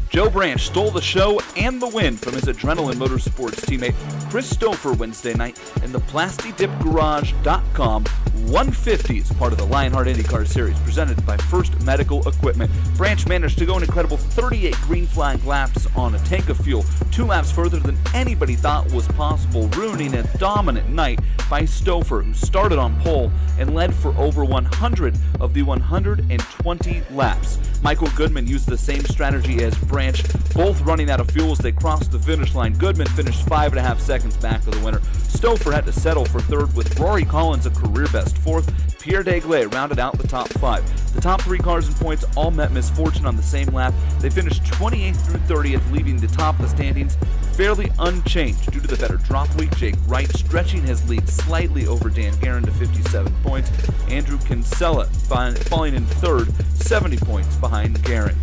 Joe Branch stole the show and the win from his Adrenaline Motorsports teammate Chris Stouffer Wednesday night in the PlastiDipGarage.com 150 as part of the Lionheart IndyCar Series presented by First Medical Equipment. Branch managed to go an incredible 38 green flag laps on a tank of fuel, 2 laps further than anybody thought was possible, ruining a dominant night by Stouffer, who started on pole and led for over 100 of the 120 laps. Michael Goodman used the same strategy as Branch, both running out of fuel as they crossed the finish line. Goodman finished 5.5 seconds back of the winner. Stouffer had to settle for third with Rory Collins a career best fourth. Pierre Degley rounded out the top 5. The top 3 cars in points all met misfortune on the same lap. They finished 28th through 30th, leaving the top of the standings fairly unchanged due to the better drop week. Jake Wright stretching his lead slightly over Dan Guerin to 57 points. Andrew Kinsella falling in third, 70 points behind Guerin.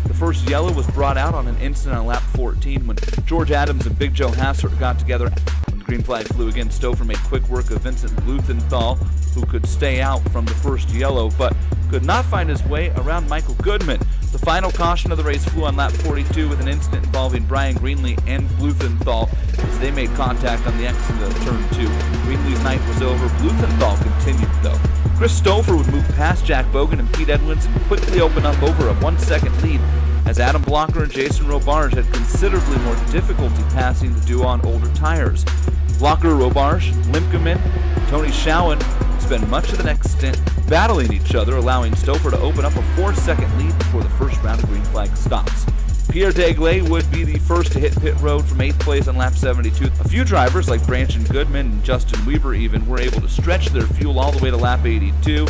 The first yellow was brought out on an incident on lap 14 when George Adams and Big Joe Hassert got together. When the green flag flew again, Stouffer made quick work of Vincent Luthenthal, who could stay out from the first yellow, but could not find his way around Michael Goodman. The final caution of the race flew on lap 42 with an incident involving Brian Greenlee and Luthenthal as they made contact on the exit of turn 2. Greenlee's night was over. Luthenthal continued, though. Chris Stouffer would move past Jack Bogan and Pete Edwards and quickly open up over a 1-second lead as Adam Blocker and Jason Robarge had considerably more difficulty passing the duo on older tires. Blocker, Robarge, Limkeman, Tony Schowen spent much of the next stint battling each other, allowing Stouffer to open up a 4-second lead before the first round of green flag stops. Pierre Degley would be the first to hit pit road from 8th place on lap 72. A few drivers like Branch and Goodman and Justin Weaver even were able to stretch their fuel all the way to lap 82,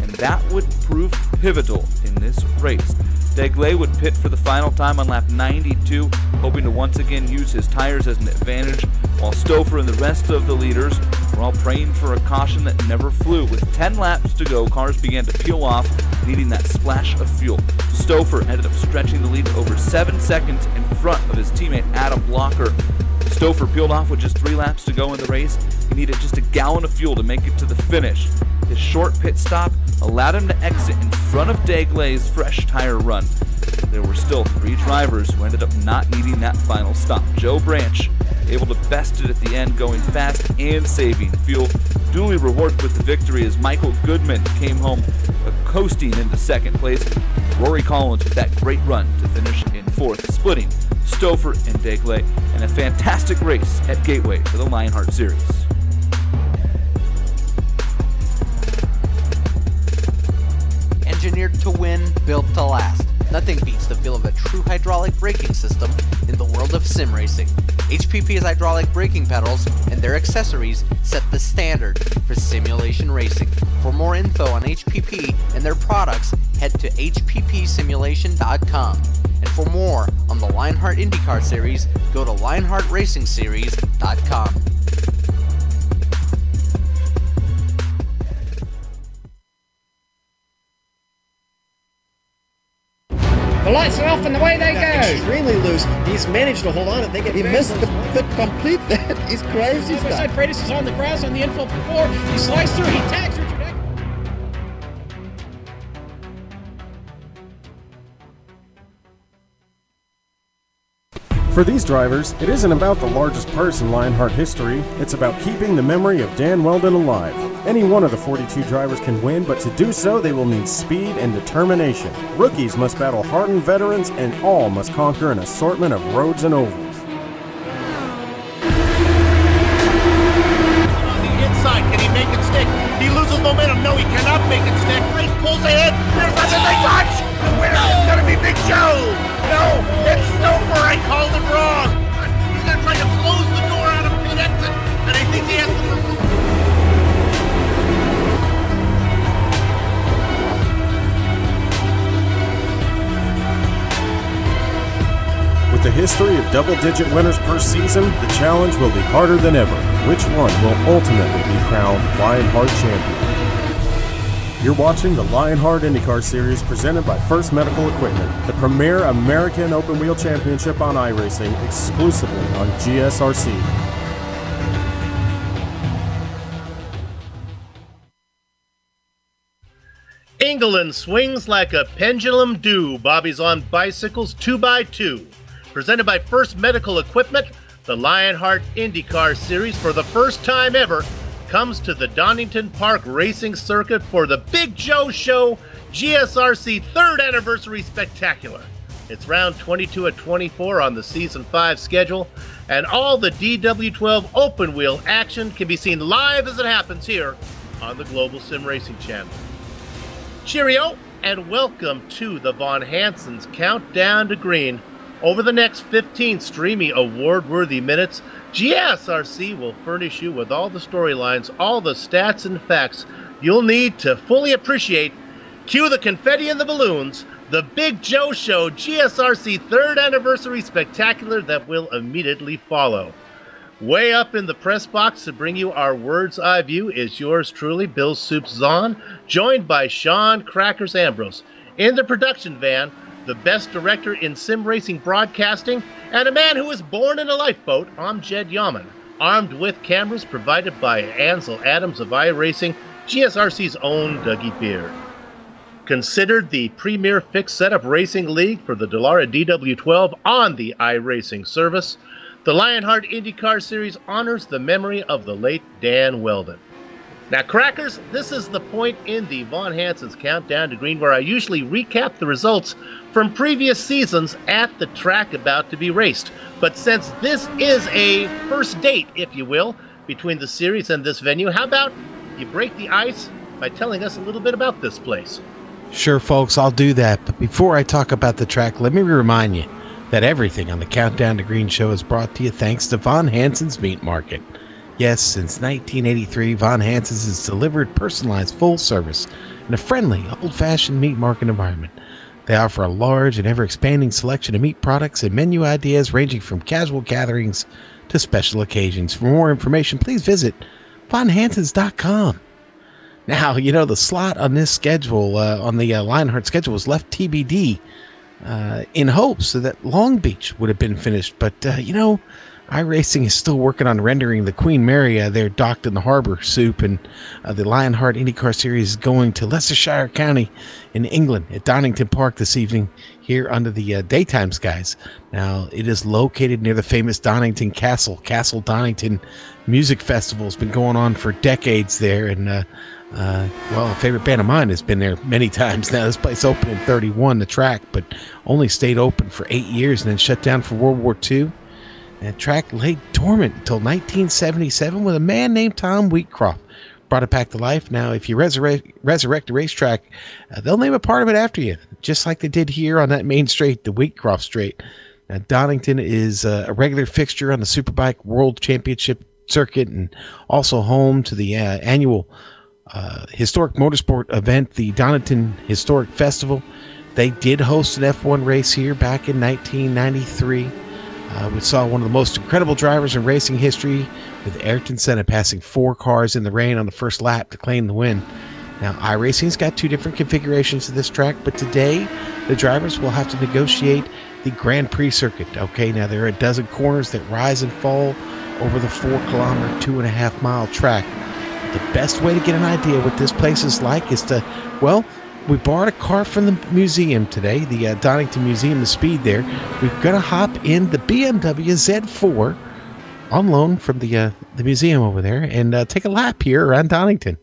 and that would prove pivotal in this race. Degley would pit for the final time on lap 92, hoping to once again use his tires as an advantage, while Stouffer and the rest of the leaders were all praying for a caution that never flew. With 10 laps to go, cars began to peel off, needing that splash of fuel. Stouffer ended up stretching the lead to over 7 seconds in front of his teammate Adam Blocker. Stouffer peeled off with just 3 laps to go in the race. He needed just a gallon of fuel to make it to the finish. His short pit stop allowed him to exit in front of Degley's fresh tire run. There were still 3 drivers who ended up not needing that final stop. Joe Branch able to best it at the end, going fast and saving fuel. Duly rewarded with the victory as Michael Goodman came home coasting into 2nd place. Rory Collins with that great run to finish in 4th, splitting Stouffer and Degley in a fantastic race at Gateway for the Lionheart Series. Engineered to win, built to last. Nothing beats the feel of a true hydraulic braking system in the world of sim racing. HPP's hydraulic braking pedals and their accessories set the standard for simulation racing. For more info on HPP and their products, head to hppsimulation.com. And for more on the Lionheart IndyCar Series, go to lionheartracingseries.com. The lights are off and away they go. Extremely loose. He's managed to hold on. He missed the complete that. He's crazy stuff. Side Freitas is on the grass on the infield floor. He slides through. He tags Richard Eck. For these drivers, it isn't about the largest purse in Lionheart history, it's about keeping the memory of Dan Weldon alive. Any one of the 42 drivers can win, but to do so they will need speed and determination. Rookies must battle hardened veterans, and all must conquer an assortment of roads and ovals. On the inside, can he make it stick? He loses momentum. No, he cannot make it stick. Race pulls ahead. There's nothing they touch. The winner is going to be Big Joe. No, it's Stouffer. I called it wrong. He's going to try to close the door out of pit exit, and I think he has to move. With the history of double-digit winners per season, the challenge will be harder than ever. Which one will ultimately be crowned Lionheart champion? You're watching the Lionheart IndyCar Series presented by First Medical Equipment, the premier American open-wheel championship on iRacing, exclusively on GSRC. England swings like a pendulum do. Bobby's on bicycles 2x2. Presented by First Medical Equipment, the Lionheart IndyCar Series for the first time ever comes to the Donington Park Racing Circuit for the Big Joe Show GSRC 3rd Anniversary Spectacular. It's round 22 at 24 on the Season 5 schedule, and all the DW12 open wheel action can be seen live as it happens here on the Global Sim Racing channel. Cheerio, and welcome to the Von Hansen's Countdown to Green. Over the next 15 streamy award-worthy minutes, GSRC will furnish you with all the storylines, all the stats and facts you'll need to fully appreciate. Cue the confetti and the balloons, the Big Joe Show GSRC 3rd Anniversary Spectacular that will immediately follow. Way up in the press box to bring you our Words Eye View is yours truly, Bill Soups Zahn, joined by Sean Crackers Ambrose. In the production van, the best director in sim racing broadcasting, and a man who was born in a lifeboat, Amjad Yaman, armed with cameras provided by Ansel Adams of iRacing, GSRC's own Dougie Beard. Considered the premier fixed setup racing league for the Dallara DW12 on the iRacing service, the Lionheart IndyCar Series honors the memory of the late Dan Weldon. Now, Crackers, this is the point in the Von Hansen's Countdown to Green where I usually recap the results from previous seasons at the track about to be raced. But since this is a first date, if you will, between the series and this venue, how about you break the ice by telling us a little bit about this place? Sure, folks, I'll do that. But before I talk about the track, let me remind you that everything on the Countdown to Green show is brought to you thanks to Von Hansen's Meat Market. Yes, since 1983, Von Hansen's has delivered personalized full service in a friendly, old-fashioned meat market environment. They offer a large and ever-expanding selection of meat products and menu ideas ranging from casual gatherings to special occasions. For more information, please visit vonhansens.com. Now, you know, the slot on this schedule, on the Lionheart schedule, was left TBD in hopes that Long Beach would have been finished. But, you know, iRacing is still working on rendering the Queen Mary there docked in the harbor soup, and the Lionheart IndyCar Series is going to Leicestershire County in England at Donington Park this evening here under the daytime skies. Now, it is located near the famous Donington Castle. Castle Donington Music Festival has been going on for decades there, and well, a favorite band of mine has been there many times now. This place opened in 1931, the track, but only stayed open for 8 years and then shut down for World War II. And the track lay dormant until 1977 with a man named Tom Wheatcroft brought it back to life. Now, if you resurrect a racetrack, they'll name a part of it after you, just like they did here on that main straight, the Wheatcroft Straight. Now, Donington is a regular fixture on the Superbike World Championship circuit and also home to the annual historic motorsport event, the Donington Historic Festival. They did host an F1 race here back in 1993. We saw one of the most incredible drivers in racing history, with Ayrton Senna passing 4 cars in the rain on the first lap to claim the win. Now, iRacing's got 2 different configurations of this track, but today the drivers will have to negotiate the Grand Prix circuit. Okay, now there are a dozen corners that rise and fall over the 4-kilometer, 2.5-mile track. The best way to get an idea what this place is like is to, well, we borrowed a car from the museum today, the Donington Museum of Speed there. We're going to hop in the BMW Z4 on loan from the museum over there and take a lap here around Donington.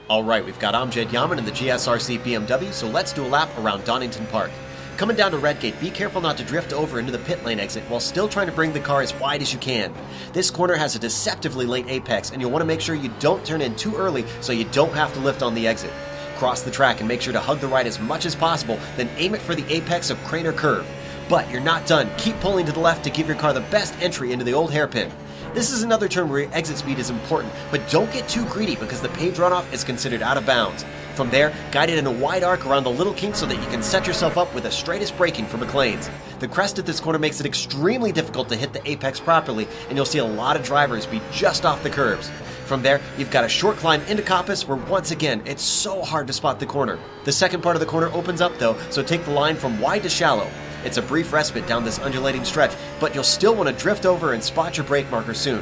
All right, we've got Amjad Yaman in the GSRC BMW, so let's do a lap around Donington Park. Coming down to Redgate, be careful not to drift over into the pit lane exit while still trying to bring the car as wide as you can. This corner has a deceptively late apex, and you'll want to make sure you don't turn in too early so you don't have to lift on the exit. Cross the track and make sure to hug the right as much as possible, then aim it for the apex of Crater Curve. But you're not done. Keep pulling to the left to give your car the best entry into the old hairpin. This is another turn where your exit speed is important, but don't get too greedy because the paved runoff is considered out of bounds. From there, guide it in a wide arc around the little kink so that you can set yourself up with the straightest braking for McLean's. The crest at this corner makes it extremely difficult to hit the apex properly, and you'll see a lot of drivers be just off the curbs. From there, you've got a short climb into Coppice where once again, it's so hard to spot the corner. The second part of the corner opens up though, so take the line from wide to shallow. It's a brief respite down this undulating stretch, but you'll still want to drift over and spot your brake marker soon.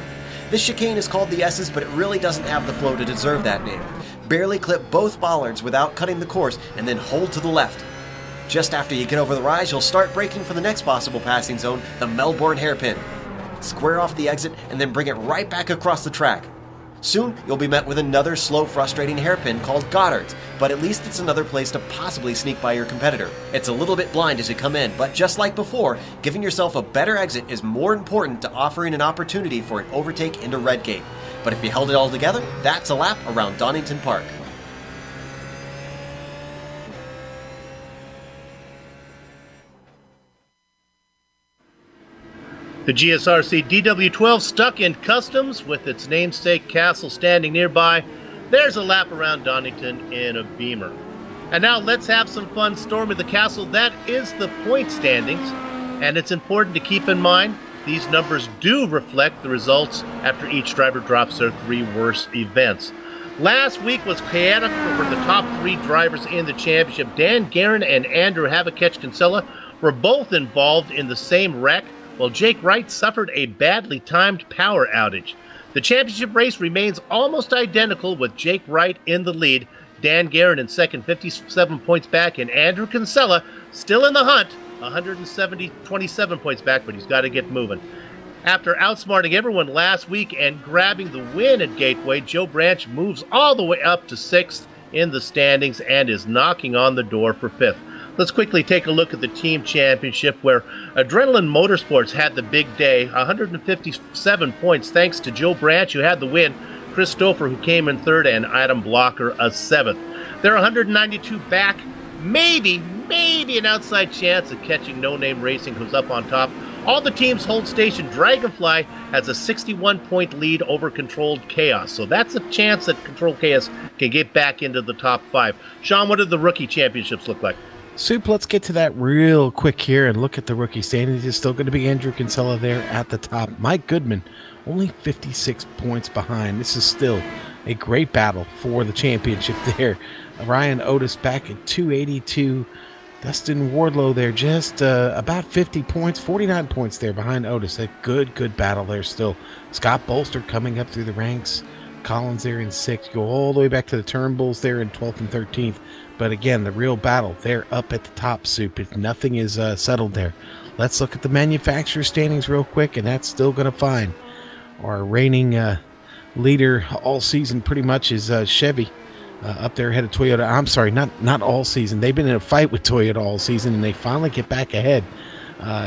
This chicane is called the S's, but it really doesn't have the flow to deserve that name. Barely clip both bollards without cutting the course, and then hold to the left. Just after you get over the rise, you'll start braking for the next possible passing zone, the Melbourne hairpin. Square off the exit, and then bring it right back across the track. Soon, you'll be met with another slow, frustrating hairpin called Goddard's, but at least it's another place to possibly sneak by your competitor. It's a little bit blind as you come in, but just like before, giving yourself a better exit is more important to offering an opportunity for an overtake into Redgate. But if you held it all together, that's a lap around Donington Park. The GSRC DW12 stuck in customs with its namesake castle standing nearby. There's a lap around Donington in a Beamer. And now let's have some fun storming the castle. That is the point standings. And it's important to keep in mind these numbers do reflect the results after each driver drops their 3 worst events. Last week was chaotic for the top 3 drivers in the championship. Dan Guerin and Andrew Havakech-Kinsella were both involved in the same wreck, while Jake Wright suffered a badly timed power outage. The championship race remains almost identical with Jake Wright in the lead, Dan Guerin in second, 57 points back, and Andrew Kinsella still in the hunt, 27 points back, but he's got to get moving. After outsmarting everyone last week and grabbing the win at Gateway, Joe Branch moves all the way up to 6th in the standings and is knocking on the door for 5th. Let's quickly take a look at the team championship where Adrenaline Motorsports had the big day, 157 points thanks to Joe Branch, who had the win, Chris Stouffer, who came in 3rd, and Adam Blocker, a 7th. They're 192 back, maybe an outside chance of catching No Name Racing, who's up on top. All the teams hold station. Dragonfly has a 61-point lead over Controlled Chaos, so that's a chance that Controlled Chaos can get back into the top 5. Sean, what did the rookie championships look like? Soup, let's get to that real quick here and look at the rookie standings. It's still going to be Andrew Kinsella there at the top. Mike Goodman, only 56 points behind. This is still a great battle for the championship there. Ryan Otis back at 282. Dustin Wardlow there just about 50 points, 49 points there behind Otis. A good battle there still. Scott Bolster coming up through the ranks. Collins there in 6th. Go all the way back to the Turnbulls there in 12th and 13th. But again, the real battle, they're up at the top, Soup. If nothing is settled there. Let's look at the manufacturer standings real quick, and that's still going to find our reigning leader all season pretty much is Chevy up there ahead of Toyota. I'm sorry, not all season. They've been in a fight with Toyota all season, and they finally get back ahead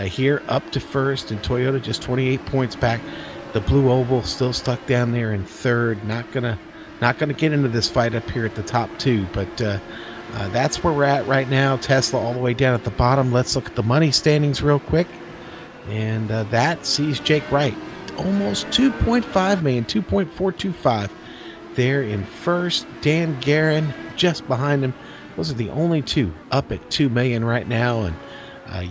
here up to 1st, and Toyota just 28 points back. The Blue Oval still stuck down there in 3rd. Not gonna get into this fight up here at the top 2, but that's where we're at right now. Tesla all the way down at the bottom. Let's look at the money standings real quick. And that sees Jake Wright. Almost 2.5 million, 2.425 there in 1st. Dan Guerin just behind him. Those are the only 2 up at 2 million right now. And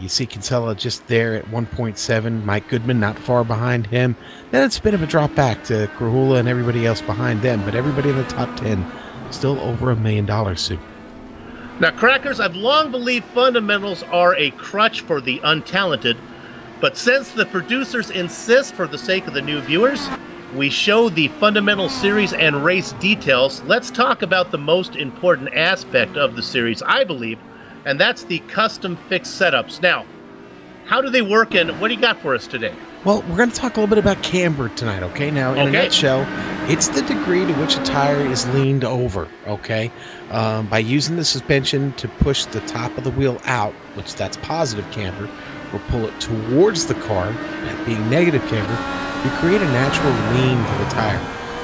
you see Kinsella just there at 1.7. Mike Goodman not far behind him. Then it's a bit of a drop back to Krahula and everybody else behind them. But everybody in the top 10 still over $1 million, Sue. Now, Crackers, I've long believed fundamentals are a crutch for the untalented, but since the producers insist for the sake of the new viewers, we show the fundamental series and race details. Let's talk about the most important aspect of the series, I believe, and that's the custom fixed setups. Now, how do they work, and what do you got for us today? Well, we're going to talk a little bit about camber tonight, okay? Now, in a nutshell, it's the degree to which a tire is leaned over, okay? By using the suspension to push the top of the wheel out, which that's positive camber, or pull it towards the car, that being negative camber, you create a natural lean to the tire.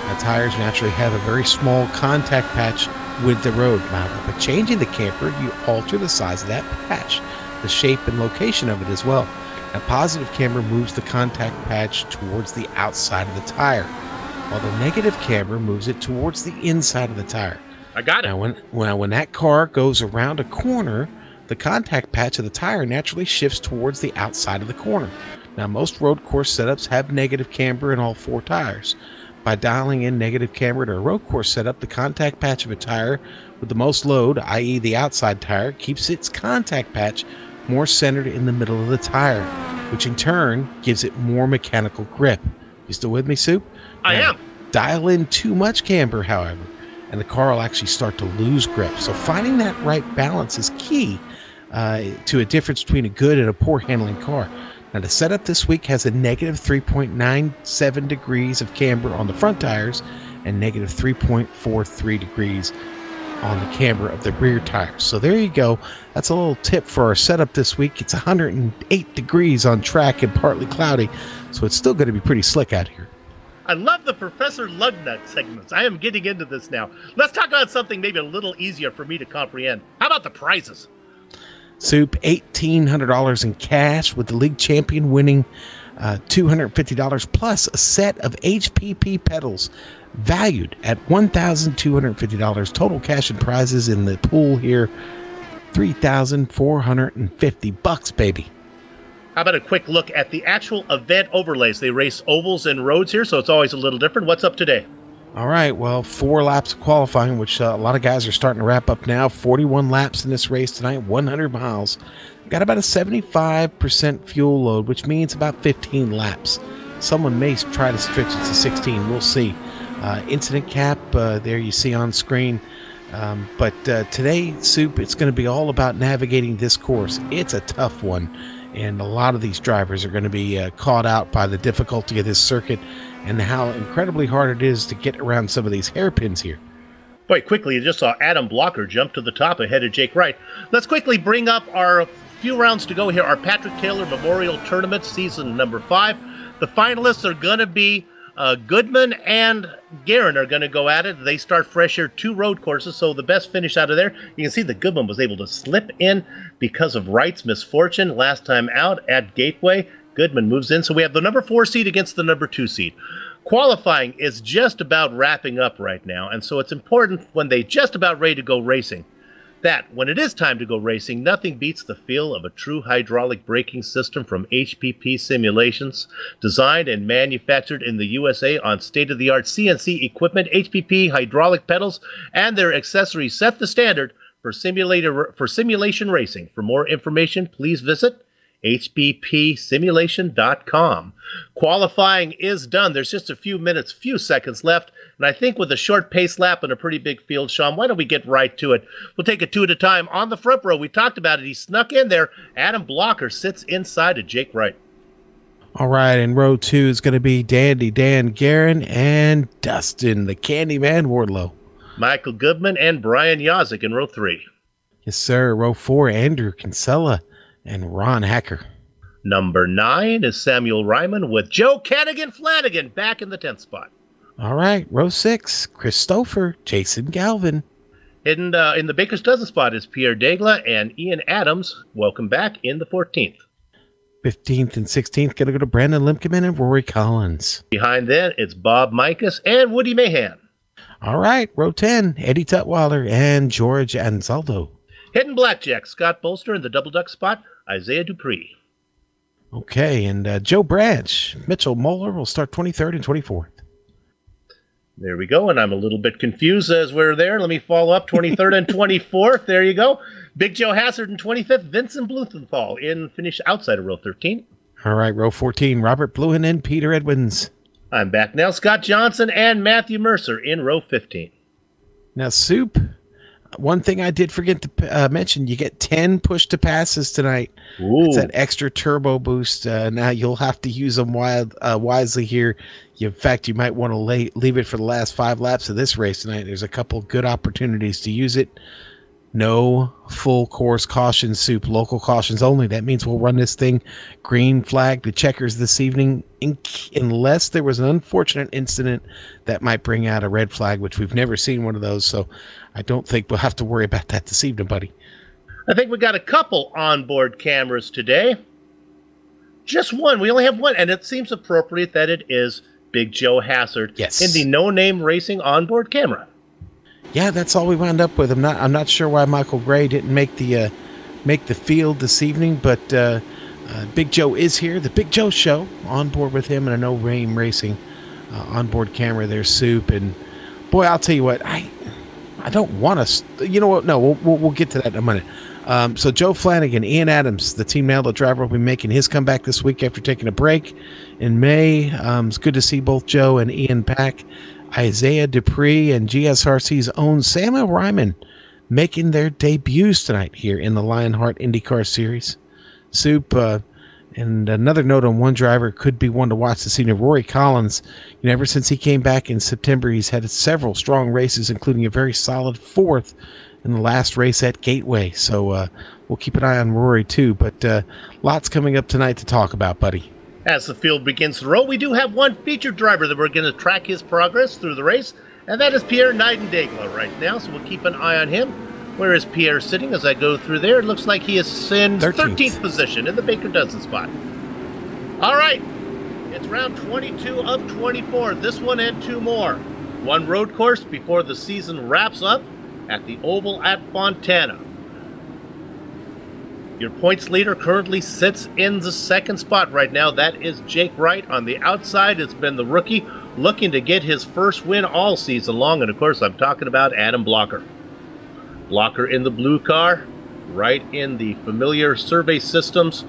Now, tires naturally have a very small contact patch with the road. Now, by changing the camber, you alter the size of that patch, the shape and location of it as well. Now, positive camber moves the contact patch towards the outside of the tire, while the negative camber moves it towards the inside of the tire. I got it. Now, when that car goes around a corner, the contact patch of the tire naturally shifts towards the outside of the corner. Now, most road course setups have negative camber in all 4 tires. By dialing in negative camber to a road course setup, the contact patch of a tire with the most load, i.e. the outside tire, keeps its contact patch more centered in the middle of the tire, which in turn gives it more mechanical grip. You still with me, Soup? I am. Dial in too much camber, however, and the car will actually start to lose grip. So finding that right balance is key to a difference between a good and a poor handling car. Now, the setup this week has a negative 3.97 degrees of camber on the front tires and negative 3.43 degrees on the camber of the rear tires. So there you go. That's a little tip for our setup this week. It's 108 degrees on track and partly cloudy, so it's still going to be pretty slick out here. I love the Professor Lugnut segments. I am getting into this now. Let's talk about something maybe a little easier for me to comprehend. How about the prizes? Soup, $1,800 in cash with the league champion winning $250 plus a set of HPP pedals valued at $1,250. Total cash and prizes in the pool here, $3,450, baby. How about a quick look at the actual event overlays? They race ovals and roads here, so it's always a little different. What's up today? All right, well, 4 laps of qualifying, which a lot of guys are starting to wrap up now. 41 laps in this race tonight, 100 miles. Got about a 75% fuel load, which means about 15 laps. Someone may try to stretch it to 16. We'll see. Incident cap, there you see on screen. But today, Soup, it's going to be all about navigating this course. It's a tough one, and a lot of these drivers are going to be caught out by the difficulty of this circuit and how incredibly hard it is to get around some of these hairpins here. Boy, quickly, you just saw Adam Blocker jump to the top ahead of Jake Wright. Let's quickly bring up our few rounds to go here. Our Patrick Taylor Memorial Tournament, season number 5. The finalists are going to be Goodman and Guerin are going to go at it. They start fresh here, 2 road courses, so the best finish out of there. You can see that Goodman was able to slip in because of Wright's misfortune last time out at Gateway. Goodman moves in, so we have the number 4 seed against the number 2 seed. Qualifying is just about wrapping up right now, and so it's important when they just about ready to go racing that when it is time to go racing, nothing beats the feel of a true hydraulic braking system from HPP Simulations, designed and manufactured in the USA on state-of-the-art CNC equipment. HPP hydraulic pedals and their accessories set the standard for simulation racing. For more information, please visit hppsimulation.com. Qualifying is done. There's just a few seconds left. And I think with a short pace lap and a pretty big field, Sean, why don't we get right to it? We'll take it 2 at a time. On the front row, we talked about it. He snuck in there. Adam Blocker sits inside of Jake Wright. All right, and row 2 is going to be Dandy Dan Guerin and Dustin, the Candyman Wardlow. Michael Goodman and Brian Yazik in row 3. Yes, sir. Row 4, Andrew Kinsella and Ron Hacker. Number 9 is Samuel Ryman with Joe Flanagan back in the 10th spot. All right, row 6, Christopher Jason Galvin. Hidden in the Baker's Dozen spot is Pierre Degla and Ian Adams. Welcome back in the 14th. 15th and 16th going to go to Brandon Limkeman and Rory Collins. Behind then, it's Bob Mikas and Woody Mahan. All right, row 10, Eddie Tutwiler and George Anzaldo. Hidden Blackjack, Scott Bolster in the Double Duck spot, Isaiah Dupree. Okay, and Joe Branch, Mitchell Moeller will start 23rd and 24th. There we go, and I'm a little bit confused as we're there. Let me follow up, 23rd and 24th. There you go. Big Joe Hassard in 25th, Vincent Blumenthal in finish outside of row 13. All right, row 14, Robert Bluhin and Peter Edwins. I'm back now, Scott Johnson and Matthew Mercer in row 15. Now, Soup, one thing I did forget to mention, you get 10 push-to-passes tonight. Ooh. It's that extra turbo boost. Now you'll have to use them wisely here. In fact, you might want to leave it for the last 5 laps of this race tonight. There's a couple good opportunities to use it. No full course caution, Soup. Local cautions only. That means we'll run this thing green flag to checkers this evening unless there was an unfortunate incident that might bring out a red flag, which we've never seen one of those. So I don't think we'll have to worry about that this evening, buddy. I think we got a couple onboard cameras today. Just one. We only have one, and it seems appropriate that it is Big Joe Hassard in the No Name Racing onboard camera. Yeah, that's all we wound up with. I'm not sure why Michael Gray didn't make the field this evening, but Big Joe is here. The Big Joe Show on board with him and a No Name Racing onboard camera there, Soup. And boy, I'll tell you what, I don't want to. You know what? No, we'll get to that in a minute. So Joe Flanagan, Ian Adams, the Team Naldo driver, will be making his comeback this week after taking a break in May. It's good to see both Joe and Ian back. Isaiah Dupree and GSRC's own Samuel Ryman making their debuts tonight here in the Lionheart IndyCar Series. Soup, and another note on one driver could be one to watch this evening, Rory Collins. Ever since he came back in September, he's had several strong races, including a very solid 4th in the last race at Gateway. So we'll keep an eye on Rory too, but lots coming up tonight to talk about, buddy. As the field begins to roll, we do have one featured driver that we're going to track his progress through the race, and that is Pierre Nijdendegla right now, so we'll keep an eye on him. Where is Pierre sitting as I go through there? It looks like he is in 13th position in the Baker Dozen spot. All right, it's round 22 of 24, this one and 2 more. One road course before the season wraps up at the Oval at Fontana. Your points leader currently sits in the 2nd spot right now. That is Jake Wright. On the outside, it's been the rookie looking to get his first win all season long. And, of course, I'm talking about Adam Blocker. Blocker in the blue car, Wright in the familiar Survey Systems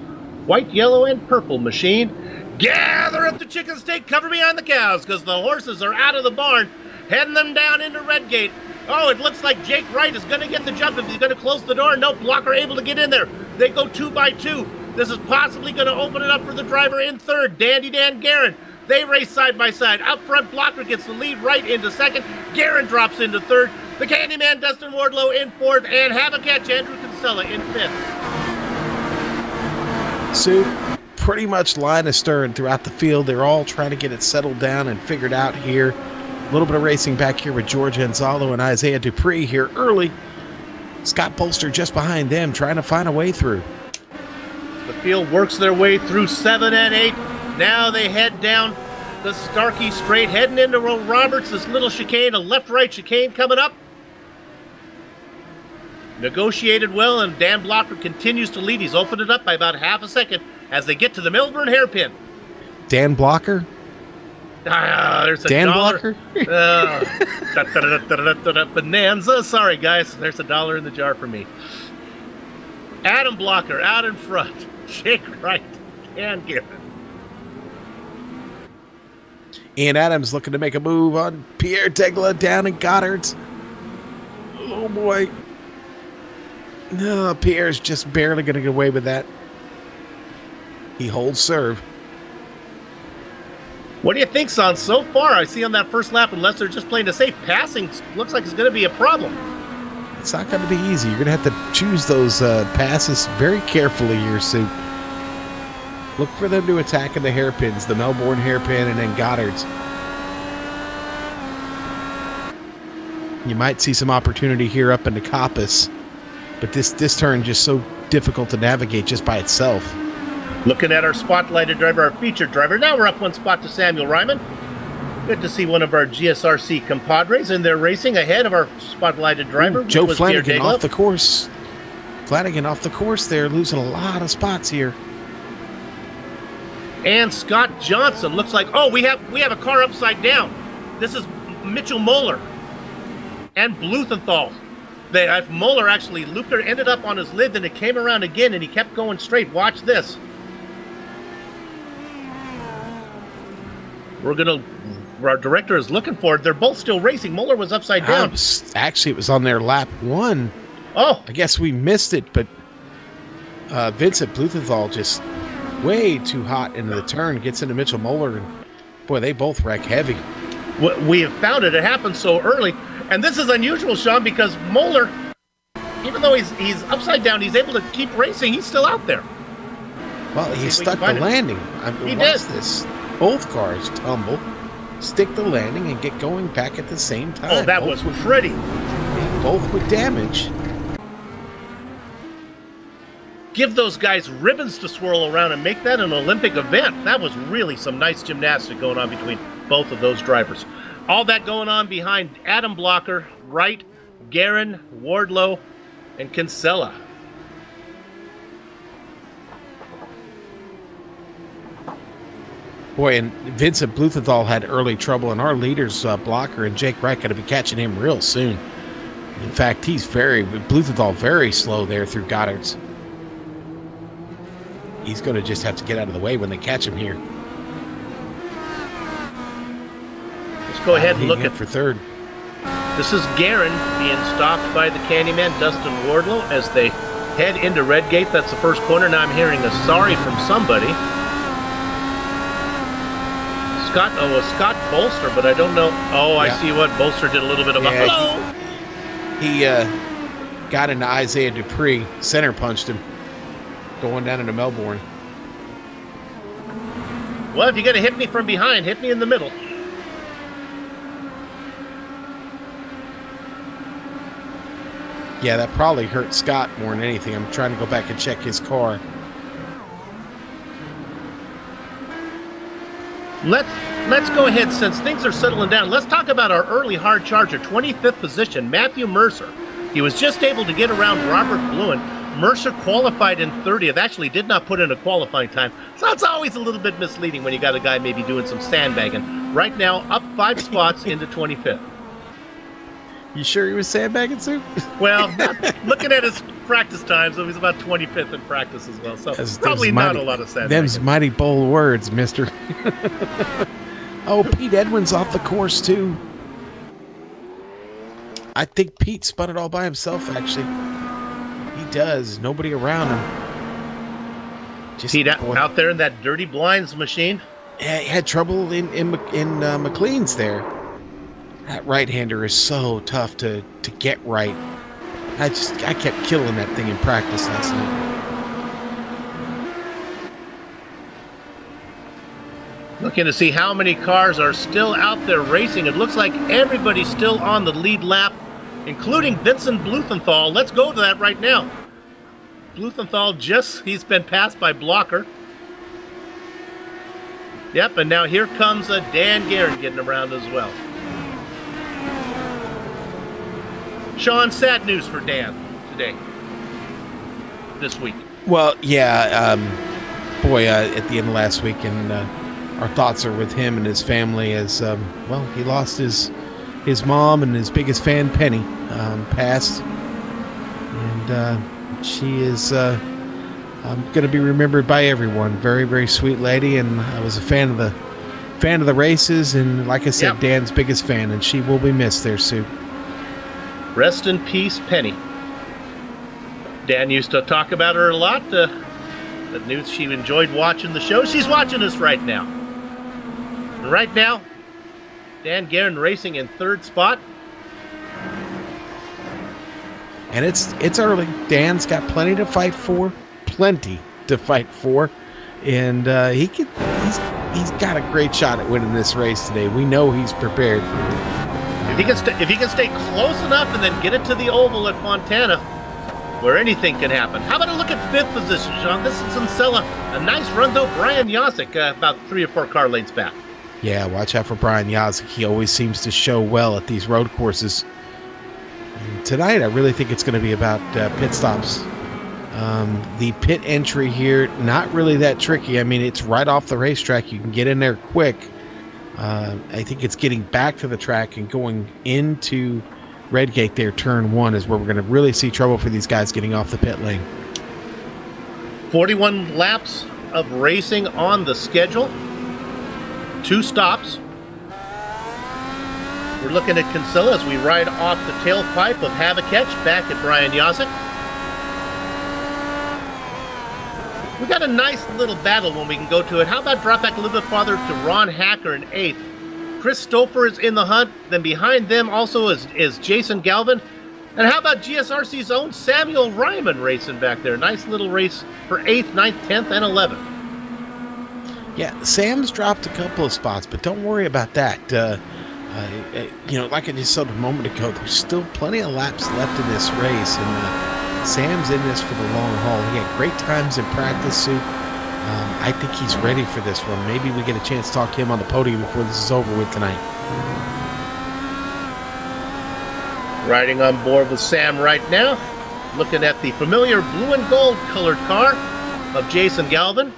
white, yellow, and purple machine. Gather up the chicken steak, cover behind the cows, because the horses are out of the barn, heading them down into Redgate. Oh, it looks like Jake Wright is going to get the jump if he's going to close the door. No, Blocker able to get in there. They go 2 by 2. This is possibly going to open it up for the driver in 3rd, Dandy Dan Guerin. They race side by side. Up front, Blocker gets the lead right into 2nd. Guerin drops into 3rd. The Candyman, Dustin Wardlow, in 4th. And have a catch, Andrew Kinsella in 5th. So, pretty much line astern throughout the field. They're all trying to get it settled down and figured out here. A little bit of racing back here with George Gonzalo and Isaiah Dupree here early. Scott Polster just behind them, trying to find a way through. The field works their way through 7 and 8. Now they head down the Starkey Straight, heading into Roberts, this little chicane, a left-right chicane coming up. Negotiated well, and Dan Blocker continues to lead. He's opened it up by about half a second as they get to the Melbourne hairpin. Dan Blocker? There's a Dan dollar. Blocker? Bonanza. Sorry, guys. There's $1 in the jar for me. Adam Blocker out in front. Jake Wright. Dan Guerin. Ian Adams looking to make a move on Pierre Degla down in Goddard's. Oh, boy. No, Pierre's just barely going to get away with that. He holds serve. What do you think, Son? So far, I see on that first lap, unless they're just playing it safe, passing looks like it's going to be a problem. It's not going to be easy. You're going to have to choose those passes very carefully here, Soup. Look for them to attack in the hairpins, the Melbourne hairpin and then Goddard's. You might see some opportunity here up into Coppice, but this turn just so difficult to navigate just by itself. Looking at our spotlighted driver, our featured driver. Now we're up 1 spot to Samuel Ryman. Good to see one of our GSRC compadres in there racing ahead of our spotlighted driver. Joe Flanagan off the course. Flanagan off the course there, losing a lot of spots here. And Scott Johnson looks like, oh, we have a car upside down. This is Mitchell Moeller and Bluthenthal. Moeller actually, Luker ended up on his lid, then it came around again, and he kept going straight. Watch this. Our director is looking for it. They're both still racing. Moeller was upside down. Actually, it was on their lap 1. Oh. I guess we missed it, but Vincent Bluthenthal just way too hot into the turn, gets into Mitchell Moeller, and boy, they both wreck heavy. We have found it. It happened so early. And this is unusual, Sean, because Moeller, even though he's upside down, he's able to keep racing. He's still out there. Well, he stuck the landing. He did. This. Both cars tumble, stick the landing, and get going back at the same time. Oh, that was pretty. Both with damage. Give those guys ribbons to swirl around and make that an Olympic event. That was really some nice gymnastics going on between both of those drivers. All that going on behind Adam Blocker, Wright, Guerin, Wardlow, and Kinsella. Boy, and Vincent Bluthenthal had early trouble, and our leaders, Blocker and Jake Wright, got to be catching him real soon. In fact, he's Bluthenthal very slow there through Goddard's. He's going to just have to get out of the way when they catch him here. Let's go ahead and look at for third. This is Guerin being stopped by the Candyman, Dustin Wardlow, as they head into Redgate. That's the first corner. Now I'm hearing a sorry from somebody. Scott Bolster, but I don't know. Oh, I see what Bolster did a little bit of a hello. He got into Isaiah Dupree, center punched him, going down into Melbourne. Well, if you're going to hit me from behind, hit me in the middle. Yeah, that probably hurt Scott more than anything. I'm trying to go back and check his car. Let's go ahead, since things are settling down. Let's talk about our early hard charger, 25th position, Matthew Mercer. He was just able to get around Robert Bluen. Mercer qualified in 30th, actually did not put in a qualifying time. So it's always a little bit misleading when you got a guy maybe doing some sandbagging. Right now, up 5 spots into 25th. You sure he was sandbagging, Sue? Well, looking at his practice times, so he's about 25th in practice as well. So probably not a lot of sandbagging. Them's mighty bold words, mister. Oh, Pete Edwin's off the course, too. I think Pete spun it all by himself, actually. He does. Nobody around him. Just Pete out there in that dirty blinds machine. Yeah, he had trouble in McLean's there. That right-hander is so tough to get right. I kept killing that thing in practice last night. Looking to see how many cars are still out there racing. It looks like everybody's still on the lead lap, including Vincent Bluthenthal. Let's go to that right now. Bluthenthal he's been passed by Blocker. Yep, and now here comes Dan Guerin getting around as well. Sean, sad news for Dan today, this week. Well, yeah, at the end of last week, and our thoughts are with him and his family as, he lost his mom and his biggest fan, Penny, passed. And she is going to be remembered by everyone. Very, very sweet lady, and I was a fan of the races, and like I said, Dan's biggest fan, and she will be missed there, Sue. Rest in peace, Penny. Dan used to talk about her a lot. That news she enjoyed watching the show. She's watching us right now. And right now, Dan Guerin racing in 3rd spot. And it's early. Dan's got plenty to fight for. And he's got a great shot at winning this race today. We know he's prepared. If he can stay close enough and then get it to the oval at Fontana, where anything can happen. How about a look at 5th position, Sean? This is Ancilla. A nice run, though. Brian Yasek, about 3 or 4 car lengths back. Yeah, watch out for Brian Yasek. He always seems to show well at these road courses. And tonight, I really think it's going to be about pit stops. The pit entry here, not really that tricky. I mean, it's right off the racetrack. You can get in there quick. I think it's getting back to the track and going into Redgate there, turn 1, is where we're going to really see trouble for these guys getting off the pit lane. 41 laps of racing on the schedule. 2 stops. We're looking at Kinsella as we ride off the tailpipe of Havaketch back at Brian Yasek. We got a nice little battle when we can go to it. How about drop back a little bit farther to Ron Hacker in 8th? Chris Stouffer is in the hunt. Then behind them also is Jason Galvin. And how about GSRC's own Samuel Ryman racing back there? Nice little race for 8th, 9th, 10th, and 11th. Yeah, Sam's dropped a couple of spots, but don't worry about that. Like I just said a moment ago, there's still plenty of laps left in this race, and Sam's in this for the long haul. He had great times in practice, Sue. I think he's ready for this one. Maybe we get a chance to talk to him on the podium before this is over with tonight. Riding on board with Sam right now, looking at the familiar blue and gold colored car of Jason Galvin.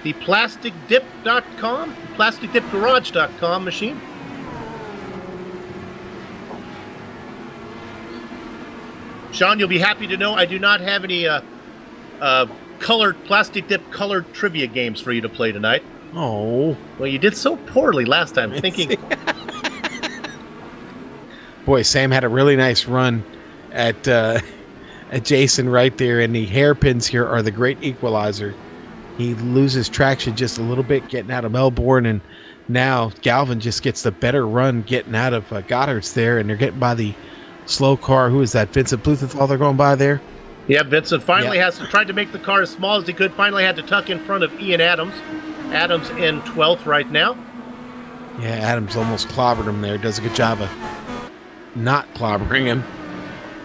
The plasticdipgarage.com machine. Sean, you'll be happy to know I do not have any plastic dip colored trivia games for you to play tonight. Oh. Well, you did so poorly last time, thinking... Boy, Sam had a really nice run at Jason right there, and the hairpins here are the great equalizer. He loses traction just a little bit getting out of Melbourne, and now Galvin just gets the better run getting out of Goddard's there, and they're getting by the slow car. Who is that? Vincent Blumenthal they're going by there? Yeah, Vincent finally tried to make the car as small as he could, finally had to tuck in front of Ian Adams. Adams in 12th right now. Yeah, Adams almost clobbered him there. Does a good job of not clobbering him.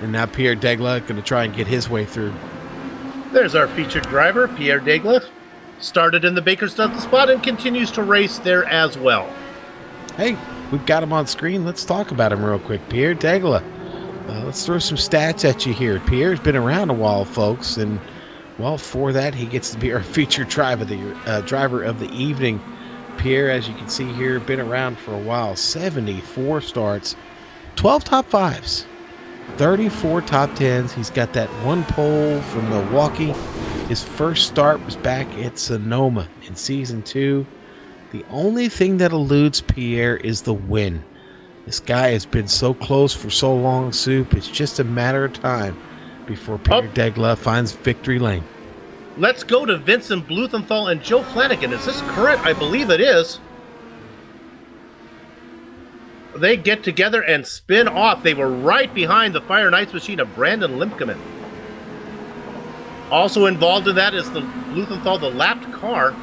And now Pierre Degla going to try and get his way through. There's our featured driver, Pierre Degla. Started in the Bakersfield spot and continues to race there as well. Hey, we've got him on screen. Let's talk about him real quick. Pierre Degla. Let's throw some stats at you here. Pierre's been around a while, folks, and well, for that, he gets to be our featured driver of the evening. Pierre, as you can see here, been around for a while. 74 starts, 12 top 5s, 34 top 10s. He's got that one pole from Milwaukee. His first start was back at Sonoma in Season 2. The only thing that eludes Pierre is the win. This guy has been so close for so long, Soup. It's just a matter of time before Pierre Degla finds victory lane. Let's go to Vincent Blumenthal and Joe Flanagan. Is this correct? I believe it is. They get together and spin off. They were right behind the Fire and Ice machine of Brandon Limkeman. Also involved in that is the Blumenthal, the lapped car.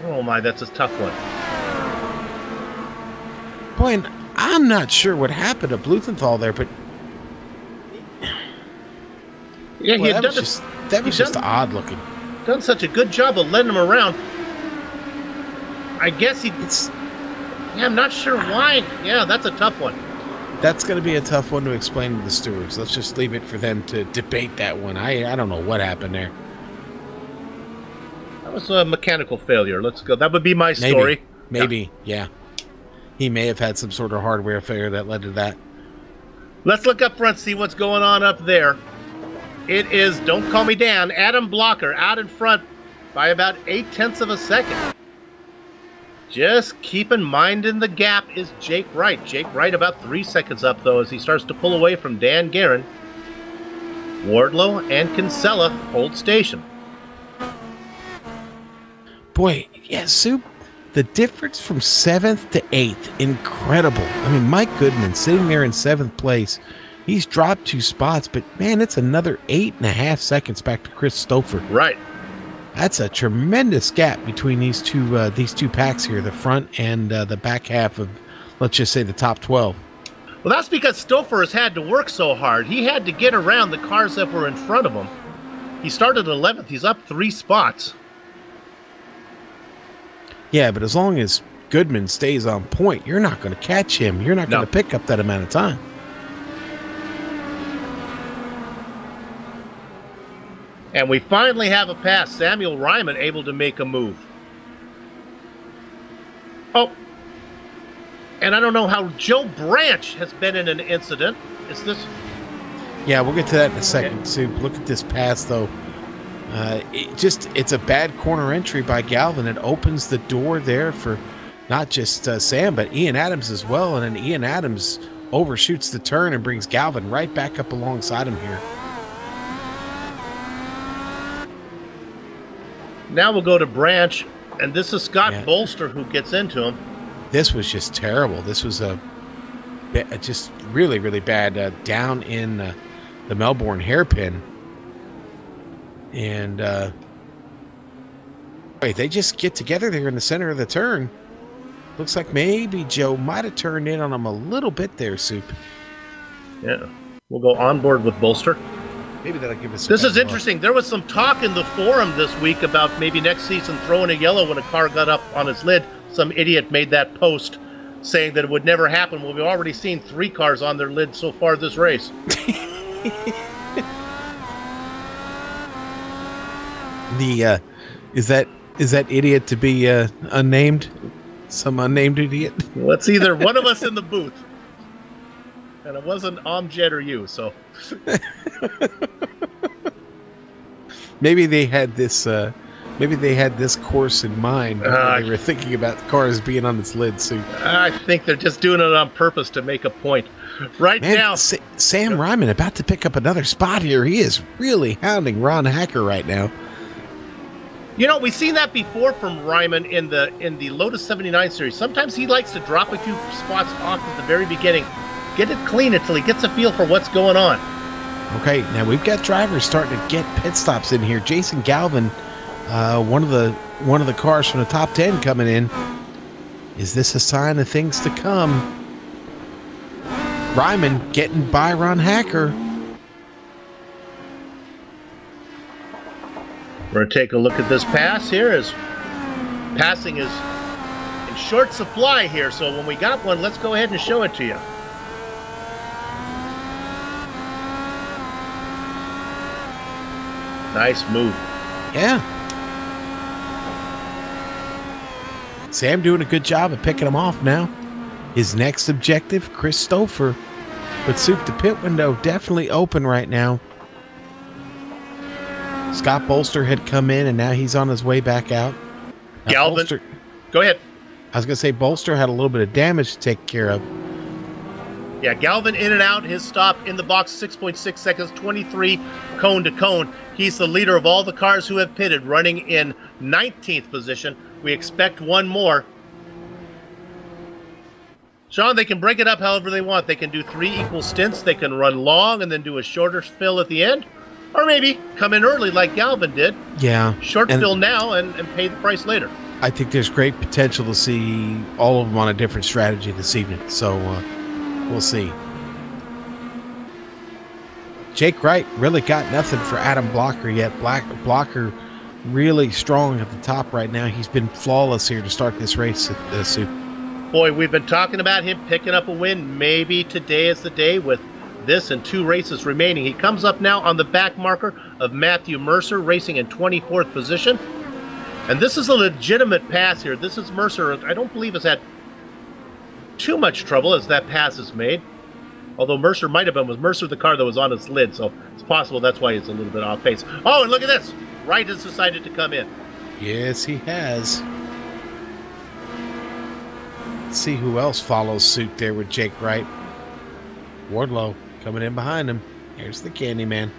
Oh my, that's a tough one. Boy, and I'm not sure what happened to Blumenthal there, but yeah, well, that was just odd looking. Done such a good job of letting him around. I guess yeah, I'm not sure why. Yeah, that's a tough one. That's going to be a tough one to explain to the stewards. Let's just leave it for them to debate that one. I don't know what happened there. That was a mechanical failure. Let's go. That would be my story. Maybe, yeah. He may have had some sort of hardware failure that led to that. Let's look up front, see what's going on up there. It is, don't call me Dan, Adam Blocker out in front by about 0.8 of a second. Just keep in mind in the gap is Jake Wright. Jake Wright about 3 seconds up, though, as he starts to pull away from Dan Guerin. Wardlow and Kinsella hold station. Boy, yeah, Soup. The difference from 7th to 8th, incredible. I mean, Mike Goodman sitting there in 7th place. He's dropped 2 spots, but man, it's another 8.5 seconds back to Chris Stouffer. Right. That's a tremendous gap between these two packs here, the front and the back half of, let's just say, the top 12. Well, that's because Stouffer has had to work so hard. He had to get around the cars that were in front of him. He started 11th. He's up 3 spots. Yeah, but as long as Goodman stays on point, you're not going to catch him. You're not going to pick up that amount of time. And we finally have a pass. Samuel Ryman able to make a move. Oh. And I don't know how Joe Branch has been in an incident. Is this? Yeah, we'll get to that in a second. So look at this pass, though. It's a bad corner entry by Galvin. It opens the door there for not just Sam, but Ian Adams as well. And then Ian Adams overshoots the turn and brings Galvin right back up alongside him here. Now we'll go to Branch, and this is Scott Bolster who gets into him. This was just terrible. This was just really, really bad down in the Melbourne hairpin. And they just get together there in the center of the turn. Looks like maybe Joe might have turned in on him a little bit there, Soup. Yeah. We'll go on board with Bolster. Maybe that'll give us. This is interesting. There was some talk in the forum this week about maybe next season throwing a yellow when a car got up on its lid. Some idiot made that post saying that it would never happen. Well, we've already seen 3 cars on their lid so far this race. Is that idiot to be unnamed? Some unnamed idiot? Well, it's either one of us in the booth. and it wasn't Amjad or you, so. Maybe they had this. Maybe they had this course in mind. When they were thinking about the cars being on its lid suit. I think they're just doing it on purpose to make a point. Right now, Sam Ryman about to pick up another spot here. He is really hounding Ron Hacker right now. You know, we've seen that before from Ryman in the Lotus 79 series. Sometimes he likes to drop a few spots off at the very beginning, get it clean until he gets a feel for what's going on. Okay, now we've got drivers starting to get pit stops in here. Jason Galvin, one of the cars from the top 10 coming in. Is this a sign of things to come? Ryman getting by Ron Hacker. We're going to take a look at this pass here. As passing is in short supply here, so when we got one, let's go ahead and show it to you. Nice move. Yeah. Sam doing a good job of picking him off now. His next objective, Chris Stouffer. But Soup, the pit window definitely open right now. Scott Bolster had come in, and now he's on his way back out. Now, Galvin, go ahead. I was going to say Bolster had a little bit of damage to take care of. Yeah, Galvin in and out. His stop in the box, 6.6 seconds, 23 cone to cone. He's the leader of all the cars who have pitted, running in 19th position. We expect one more. Sean, they can break it up however they want. They can do 3 equal stints. They can run long and then do a shorter fill at the end. Or maybe come in early like Galvin did. Yeah. Short fill now and pay the price later. I think there's great potential to see all of them on a different strategy this evening. So we'll see. Jake Wright really got nothing for Adam Blocker yet. Blocker really strong at the top right now. He's been flawless here to start this race. Boy, we've been talking about him picking up a win. Maybe today is the day with this and 2 races remaining. He comes up now on the back marker of Matthew Mercer, racing in 24th position. And this is a legitimate pass here. This is Mercer. I don't believe has had too much trouble as that pass is made. Although Mercer might have been. Was Mercer the car that was on its lid? So it's possible that's why it's a little bit off pace. Oh, and look at this. Wright has decided to come in. Yes, he has. Let's see who else follows suit there with Jake Wright. Wardlow coming in behind him. Here's the Candyman.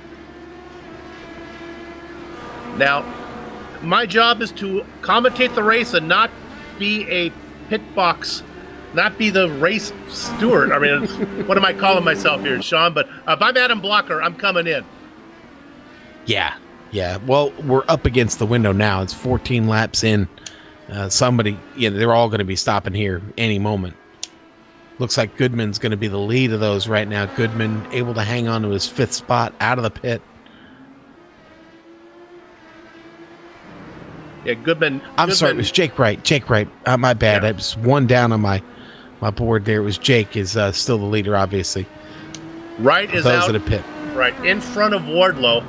Now, my job is to commentate the race and not be a pit box, not be the race steward. I mean, what am I calling myself here, Sean? But if I'm Adam Blocker, I'm coming in. Yeah. Well, we're up against the window now. It's 14 laps in. They're all going to be stopping here any moment. Looks like Goodman's going to be the lead of those right now. Goodman able to hang on to his 5th spot out of the pit. Yeah, Goodman. I'm sorry, it was Jake Wright. My bad. I was one down on my board there. It was Jake is still the leader, obviously. Wright is out of the pit. Right in front of Wardlow.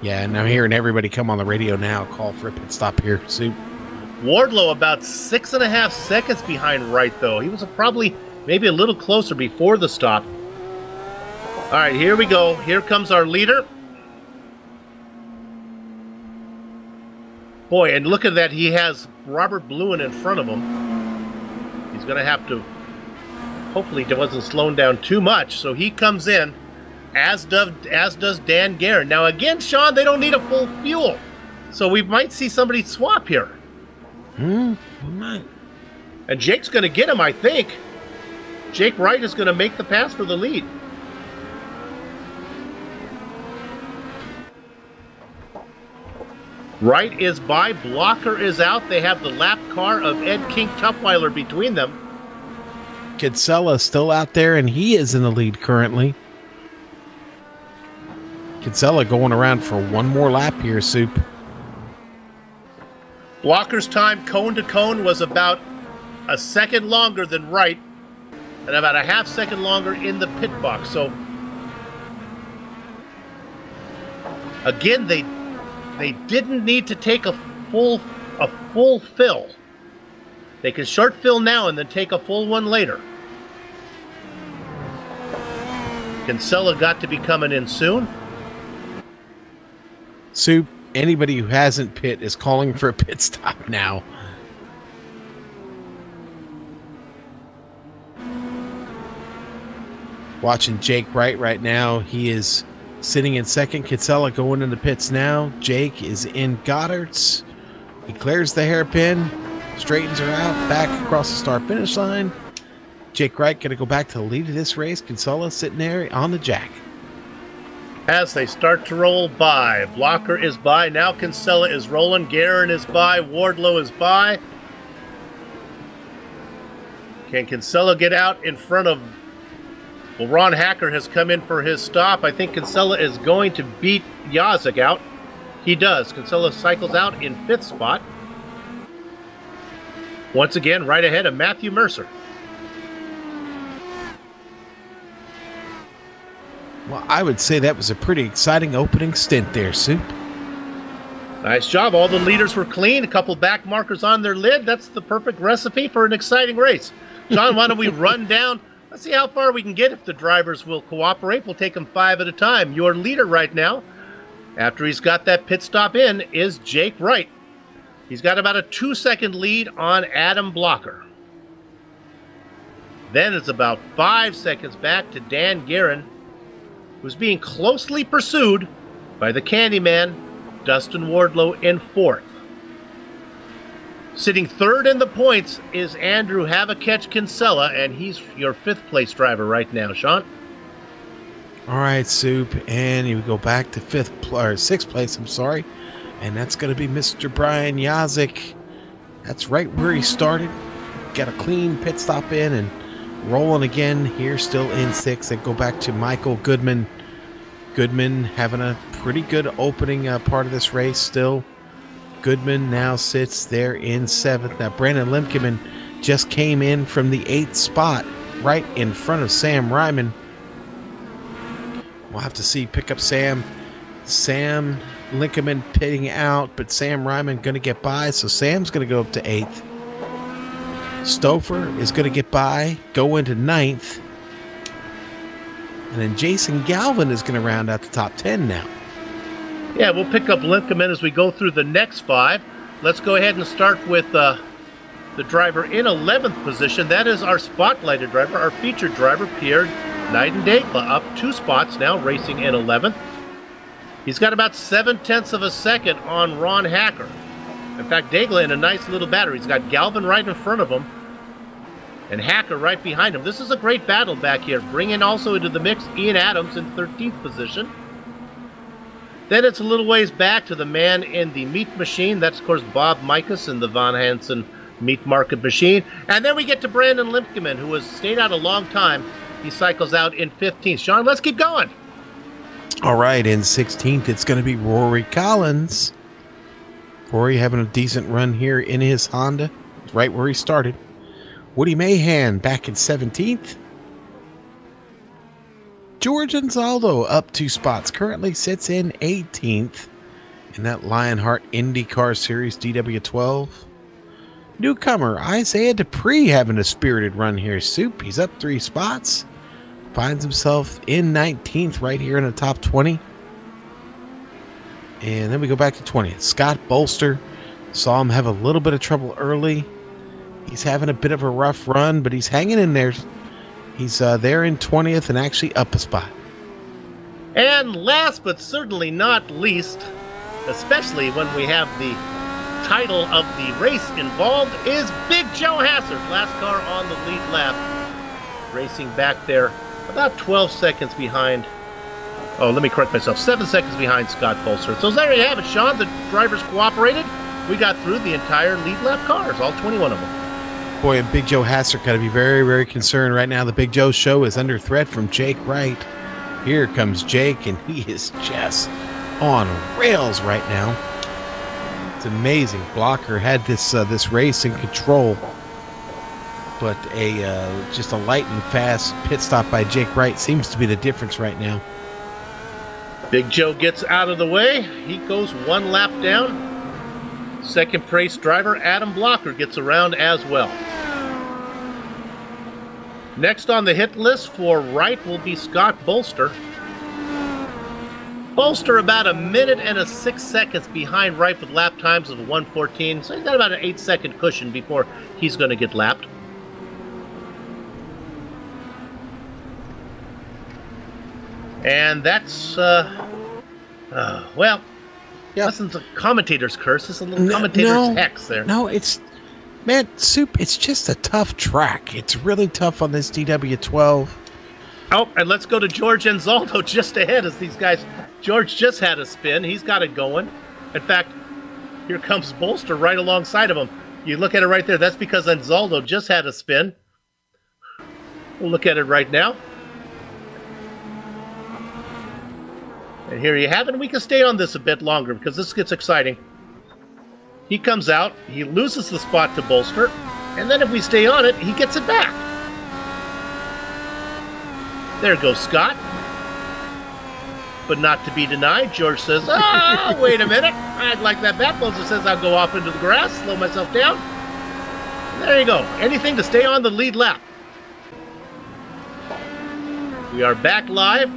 Yeah, and I'm hearing everybody come on the radio now, call for a pit stop here, Soup. Wardlow about 6.5 seconds behind Wright, though. He was probably maybe a little closer before the stop. All right, here we go. Here comes our leader. Boy, and look at that. He has Robert Bluen in front of him. He's going to have to, hopefully he wasn't slowing down too much. So he comes in, as does Dan Guerin. Now, again, Sean, they don't need a full fuel. So we might see somebody swap here. Might. And Jake's going to get him, I think. Jake Wright is going to make the pass for the lead. Wright is by. Blocker is out. They have the lap car of Ed King Tutwiler between them. Kinsella still out there, and he is in the lead currently. Kinsella going around for one more lap here, Soup. Blocker's time cone to cone was about a second longer than Wright, and about a half second longer in the pit box. So again, they didn't need to take a full fill. They can short fill now and then take a full one later. Kinsella got to be coming in soon. Soup, anybody who hasn't pit is calling for a pit stop now. Watching Jake right now. He is sitting in second. Kinsella going into pits now. Jake is in Goddard's. He clears the hairpin, straightens her out, back across the start finish line. Jake Wright going to go back to the lead of this race. Kinsella sitting there on the jack. As they start to roll by, Blocker is by. Now Kinsella is rolling. Guerin is by. Wardlow is by. Can Kinsella get out in front of... Well, Ron Hacker has come in for his stop. I think Kinsella is going to beat Yazik out. He does. Kinsella cycles out in 5th spot. Once again, right ahead of Matthew Mercer. Well, I would say that was a pretty exciting opening stint there, Soup. Nice job. All the leaders were clean. A couple back markers on their lid. That's the perfect recipe for an exciting race. John, why don't we run down? Let's see how far we can get if the drivers will cooperate. We'll take them 5 at a time. Your leader right now, after he's got that pit stop in, is Jake Wright. He's got about a 2-second lead on Adam Blocker. Then it's about 5 seconds back to Dan Guerin, who's being closely pursued by the Candyman, Dustin Wardlow, in 4th. Sitting 3rd in the points is Andrew Havaketch Kinsella, and he's your 5th place driver right now, Sean. All right, Soup, and you go back to 6th place, I'm sorry, and that's going to be Mr. Brian Yazik. That's right where he started. Got a clean pit stop in and rolling again here, still in 6th. And go back to Michael Goodman. Goodman having a pretty good opening part of this race still. Goodman now sits there in 7th. Now, Brandon Lemkeman just came in from the 8th spot right in front of Sam Ryman. We'll have to see, pick up Sam. Sam Linkeman pitting out, but Sam Ryman going to get by, so Sam's going to go up to 8th. Stouffer is going to get by, go into 9th. And then Jason Galvin is going to round out the top 10 now. Yeah, we'll pick up Linkeman as we go through the next 5. Let's go ahead and start with the driver in 11th position. That is our spotlighted driver, our featured driver, Pierre Nightingale, up 2 spots now, racing in 11th. He's got about 7/10 of a second on Ron Hacker. In fact, Daigle in a nice little battery. He's got Galvin right in front of him and Hacker right behind him. This is a great battle back here. Bringing also into the mix Ian Adams in 13th position. Then it's a little ways back to the man in the meat machine. That's, of course, Bob Mikas in the Von Hansen meat market machine. And then we get to Brandon Lemkeman, who has stayed out a long time. He cycles out in 15th. Sean, let's keep going. All right, in 16th, it's going to be Rory Collins. Rory having a decent run here in his Honda, right where he started. Woody Mahan back in 17th. George Anzaldo up 2 spots, currently sits in 18th in that Lionheart IndyCar Series DW12. Newcomer Isaiah Dupree having a spirited run here. Soup, he's up 3 spots. Finds himself in 19th right here in the top 20. And then we go back to 20th. Scott Bolster, saw him have a little bit of trouble early. He's having a bit of a rough run, but he's hanging in there. He's there in 20th and actually up a spot. And last but certainly not least, especially when we have the title of the race involved, is Big Joe Hassert. Last car on the lead lap. Racing back there about 12 seconds behind. Oh, let me correct myself. 7 seconds behind Scott Bolster. So there you have it, Sean. The drivers cooperated. We got through the entire lead lap cars, all 21 of them. Boy, and Big Joe Hassert got to be very, very concerned right now. The Big Joe show is under threat from Jake Wright. Here comes Jake, and he is just on rails right now. It's amazing. Blocker had this race in control, but just a light and fast pit stop by Jake Wright seems to be the difference right now. Big Joe gets out of the way. He goes 1 lap down. Second place driver Adam Blocker gets around as well. Next on the hit list for Wright will be Scott Bolster. Bolster about 1 minute and 6 seconds behind Wright with lap times of 1:14, so he's got about an 8-second cushion before he's going to get lapped. And that's, well, that's a commentator's curse. This is a little commentator's hex there. No, it's, man, Soup, it's just a tough track. It's really tough on this DW12. Oh, and let's go to George Anzaldo just ahead as these guys. George just had a spin. He's got it going. In fact, here comes Bolster right alongside of him. You look at it right there. That's because Anzaldo just had a spin. We'll look at it right now. And here you have it. And we can stay on this a bit longer because this gets exciting. He comes out. He loses the spot to Bolster. And then if we stay on it, he gets it back. There goes Scott. But not to be denied. George says, wait a minute. I'd like that back. Bolster says, I'll go off into the grass, slow myself down. There you go. Anything to stay on the lead lap. We are back live.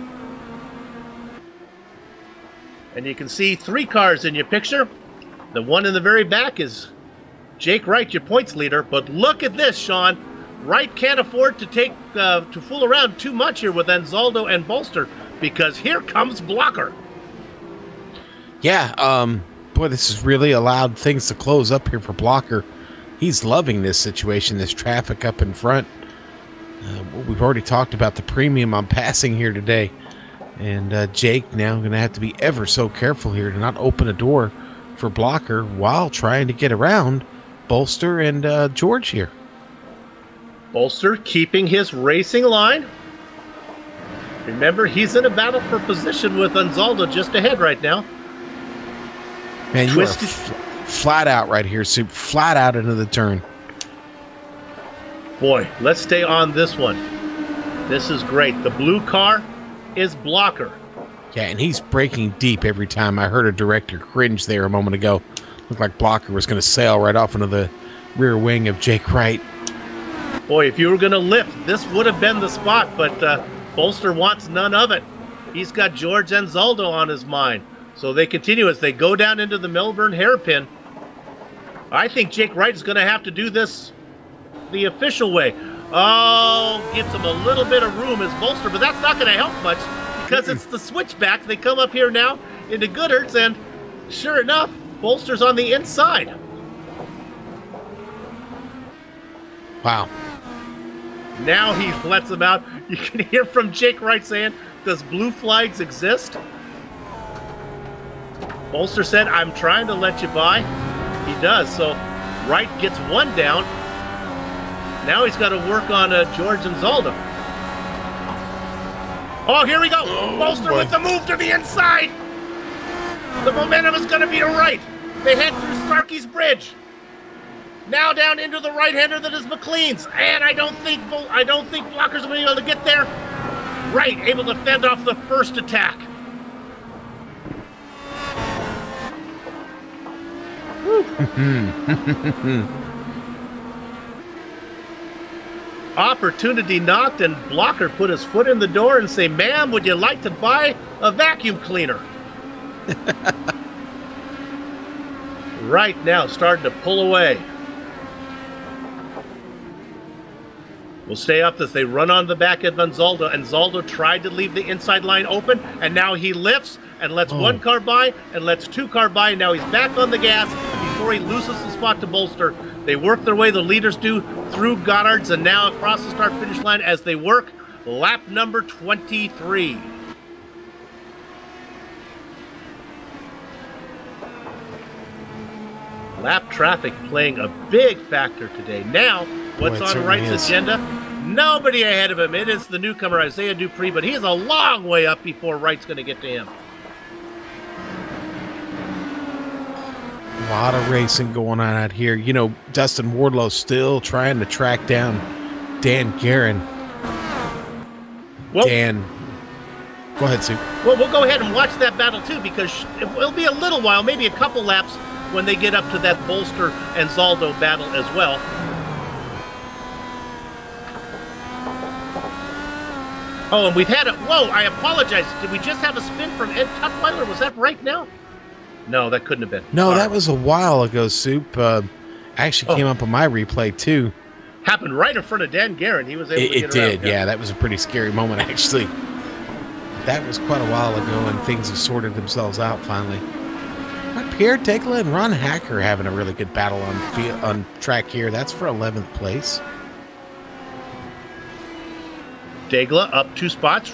And you can see 3 cars in your picture. The one in the very back is Jake Wright, your points leader. But look at this, Sean. Wright can't afford to take to fool around too much here with Anzaldo and Bolster because here comes Blocker. Yeah, boy, this has really allowed things to close up here for Blocker. He's loving this situation, this traffic up in front. We've already talked about the premium on passing here today. And Jake now going to have to be ever so careful here to not open a door for Blocker while trying to get around Bolster and George here. Bolster keeping his racing line. Remember, he's in a battle for position with Anzaldo just ahead right now. Man, you are flat out right here, Soup. Flat out into the turn. Boy, let's stay on this one. This is great. The blue car is Blocker. Yeah, and he's breaking deep every time. I heard a director cringe there a moment ago. Looked like Blocker was going to sail right off into the rear wing of Jake Wright. Boy, if you were going to lift, this would have been the spot, but Bolster wants none of it. He's got George Anzaldo on his mind. So they continue as they go down into the Melbourne hairpin. I think Jake Wright is going to have to do this the official way. Oh, gives him a little bit of room as Bolster, but that's not going to help much because it's the switchback. They come up here now into Goodhart's, and sure enough, Bolster's on the inside. Wow. Now he lets him out. You can hear from Jake Wright saying, does blue flags exist? Bolster said, I'm trying to let you by. He does, so Wright gets one down. Now he's got to work on George Anzaldo. Oh, here we go. Bolster with the move to the inside. The momentum is going to be to Wright. They head through Starkey's Bridge. Now down into the right-hander that is McLean's. And I don't think Blocker's going to be able to get there. Wright able to fend off the first attack. Opportunity knocked, and Blocker put his foot in the door and say, ma'am, would you like to buy a vacuum cleaner? Right now, starting to pull away. We'll stay up as they run on the back of Anzaldo. Anzaldo tried to leave the inside line open, and now he lifts and lets one car by and lets 2 car by, and now he's back on the gas before he loses the spot to Bolster. They work their way, the leaders do, through Goddard's and now across the start-finish line as they work lap number 23. Lap traffic playing a big factor today. Now, what's on Wright's agenda? Nobody ahead of him. It is the newcomer, Isaiah Dupree, but he's a long way up before Wright's going to get to him. A lot of racing going on out here. You know, Dustin Wardlow still trying to track down Dan Guerin. Well, Dan, go ahead, Sue. Well, we'll go ahead and watch that battle, too, because it'll be a little while, maybe a couple laps, when they get up to that Bolster and Anzaldo battle as well. Oh, and we've had a... Whoa, I apologize. Did we just have a spin from Ed Tutwiler? Was that right now? No, that couldn't have been. No, that was a while ago, Soup. Actually came up on my replay, too. Happened right in front of Dan Guerin. He was able to get It did, around. yeah. That was a pretty scary moment, actually. That was quite a while ago, and things have sorted themselves out finally. But Pierre Degla and Ron Hacker having a really good battle on track here. That's for 11th place. Degla up 2 spots.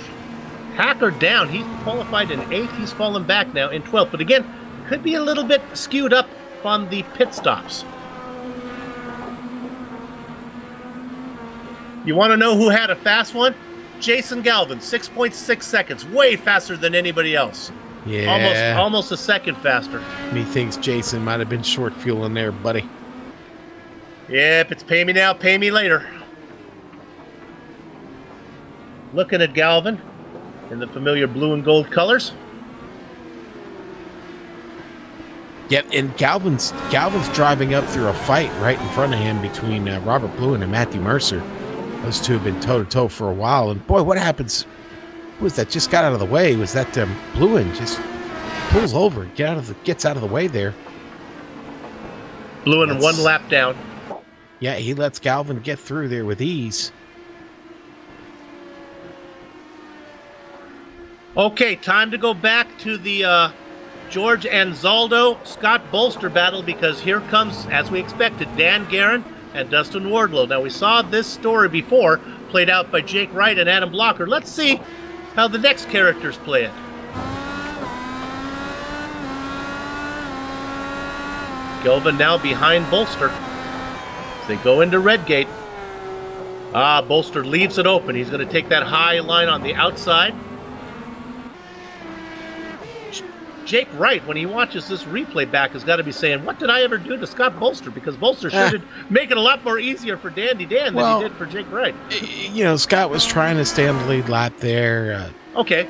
Hacker down. He's qualified in 8th. He's fallen back now in 12th. But again, could be a little bit skewed up on the pit stops. You want to know who had a fast one? Jason Galvin, 6.6 seconds. Way faster than anybody else. Yeah. Almost a second faster. Methinks Jason might have been short fueling there, buddy. Yep, it's pay me now, pay me later. Looking at Galvin in the familiar blue and gold colors. Yep, and Galvin's driving up through a fight right in front of him between Robert Bluen and Matthew Mercer. Those two have been toe-to-toe for a while. And, boy, what happens? Who was that just got out of the way? Was that Bluen just pulls over, gets out of the way there. Bluen 1 lap down. Yeah, he lets Galvin get through there with ease. Okay, time to go back to the George Anzaldo Scott Bolster battle, because here comes, as we expected, Dan Guerin and Dustin Wardlow. Now, we saw this story before, played out by Jake Wright and Adam Blocker. Let's see how the next characters play it. Galvin now behind Bolster. They go into Redgate. Bolster leaves it open. He's going to take that high line on the outside. Jake Wright, when he watches this replay back, has got to be saying, what did I ever do to Scott Bolster? Because Bolster sure did make it a lot more easier for Dandy Dan than he did for Jake Wright. You know, Scott was trying to stay on the lead lap there. Okay.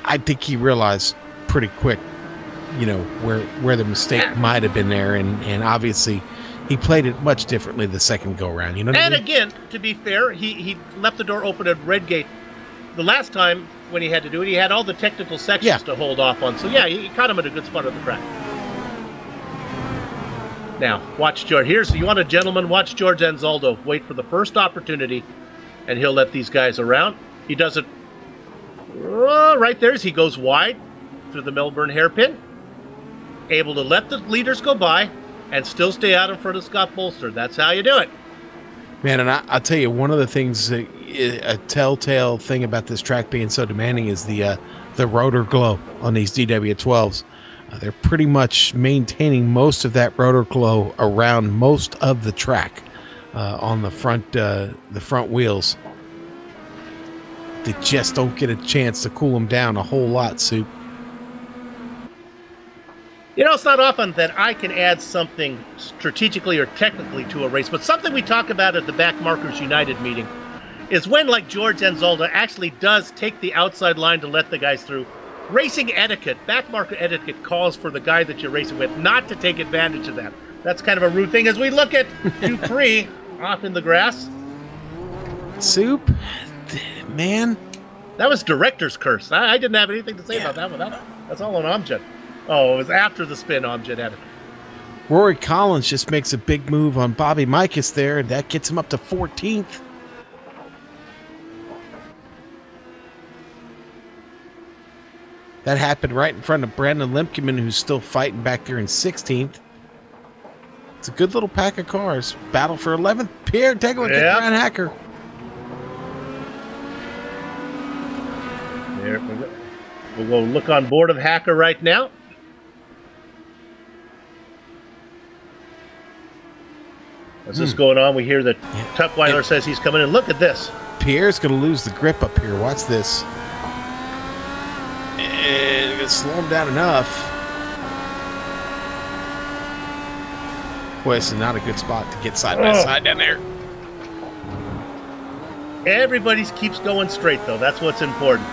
I think he realized pretty quick, where the mistake might have been there. And obviously, he played it much differently the second go-around. You know what I mean? Again, to be fair, he left the door open at Redgate the last time when he had to do it. He had all the technical sections to hold off on. So, yeah, he caught him at a good spot of the track. Now, watch George. You want a gentleman, watch George Anzaldo. Wait for the first opportunity, and he'll let these guys around. He does it right there as he goes wide through the Melbourne hairpin. Able to let the leaders go by and still stay out in front of Scott Bolster. That's how you do it. Man, and I'll tell you, one of the things, a telltale thing about this track being so demanding is the rotor glow on these DW12s. They're pretty much maintaining most of that rotor glow around most of the track on the front wheels. They just don't get a chance to cool them down a whole lot, Soup. It's not often that I can add something strategically or technically to a race, but something we talk about at the Back Markers United meeting is when, like George Anzaldo, actually does take the outside line to let the guys through. Racing etiquette, back marker etiquette, calls for the guy that you're racing with not to take advantage of that. That's kind of a rude thing as we look at Dupree off in the grass. Soup, man. That was director's curse. I didn't have anything to say about that one. That's all on Amjad. Oh, it was after the spin Amjad had it. Rory Collins just makes a big move on Bobby Mikas there, and that gets him up to 14th. That happened right in front of Brandon Lemkeman, who's still fighting back there in 16th. It's a good little pack of cars. Battle for 11th. Pierre Degla and Ryan Hacker. There, we'll go look on board of Hacker right now. As this going on, we hear that Tutwiler says he's coming in. Look at this. Pierre's going to lose the grip up here. Watch this. And going to slow him down enough. Boy, this is not a good spot to get side by side down there. Everybody keeps going straight, though. That's what's important.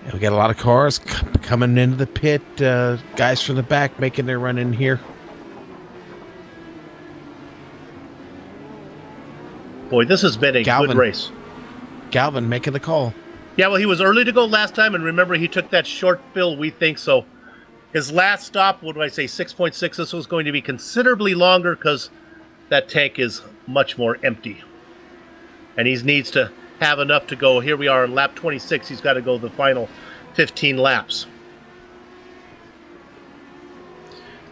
Yeah, we got a lot of cars coming into the pit. Guys from the back making their run in here. Boy, this has been a good race. Galvin making the call. Yeah, well, he was early to go last time, and remember, he took that short fill, we think, so his last stop, what do I say, 6.6, this was going to be considerably longer because that tank is much more empty. And he needs to have enough to go. Here we are on lap 26. He's got to go the final 15 laps.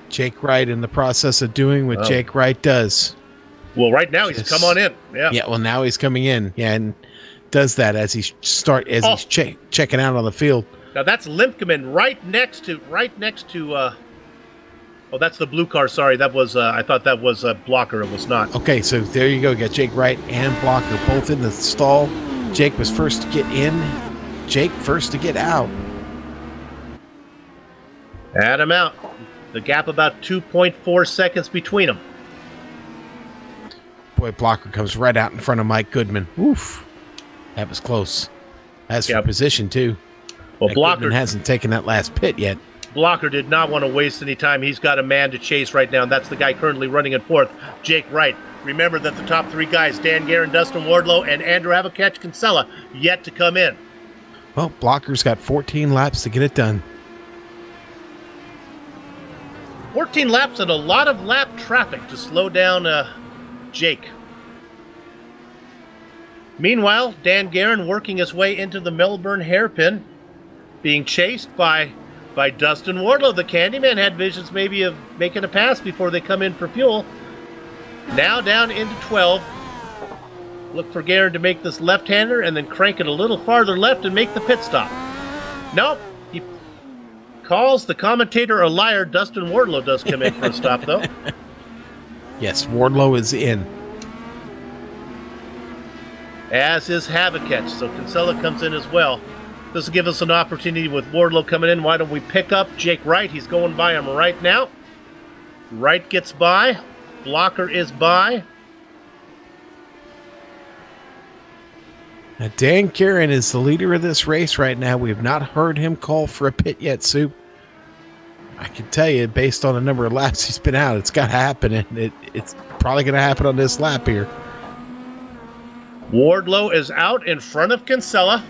Jake Wright in the process of doing what Jake Wright does. Well, right now he's come on in. Yeah, well, now he's coming in. Yeah, and does that as he's checking out on the field. Now that's Limkeman right next to oh, that's the blue car. Sorry, that was I thought that was a Blocker. It was not. Okay, so there you go. You got Jake Wright and Blocker both in the stall. Jake was first to get in. Jake first to get out. Add him out. The gap about 2.4 seconds between them. Boy, Blocker comes right out in front of Mike Goodman. Oof. That was close. As for position, too. Well, Blocker Goodman hasn't taken that last pit yet. Blocker did not want to waste any time. He's got a man to chase right now, and that's the guy currently running in fourth, Jake Wright. Remember that the top three guys, Dan Guerin, Dustin Wardlow, and Andrew Avakech Kinsella, yet to come in. Well, Blocker's got 14 laps to get it done. 14 laps and a lot of lap traffic to slow down Jake. Meanwhile, Dan Guerin working his way into the Melbourne hairpin, being chased by Dustin Wardlow. The Candyman had visions maybe of making a pass before they come in for fuel. Now down into 12. Look for Guerin to make this left-hander and then crank it a little farther left and make the pit stop. Nope. He calls the commentator a liar. Dustin Wardlow does come in for a stop, though. Yes, Wardlow is in. As is Havakech, so Kinsella comes in as well. This will give us an opportunity with Wardlow coming in. Why don't we pick up Jake Wright? He's going by him right now. Wright gets by. Blocker is by. Now, Dan Guerin is the leader of this race right now. We have not heard him call for a pit yet, Soup. I can tell you, based on the number of laps he's been out, it's got to happen, and it's probably going to happen on this lap here. Wardlow is out in front of Kinsella.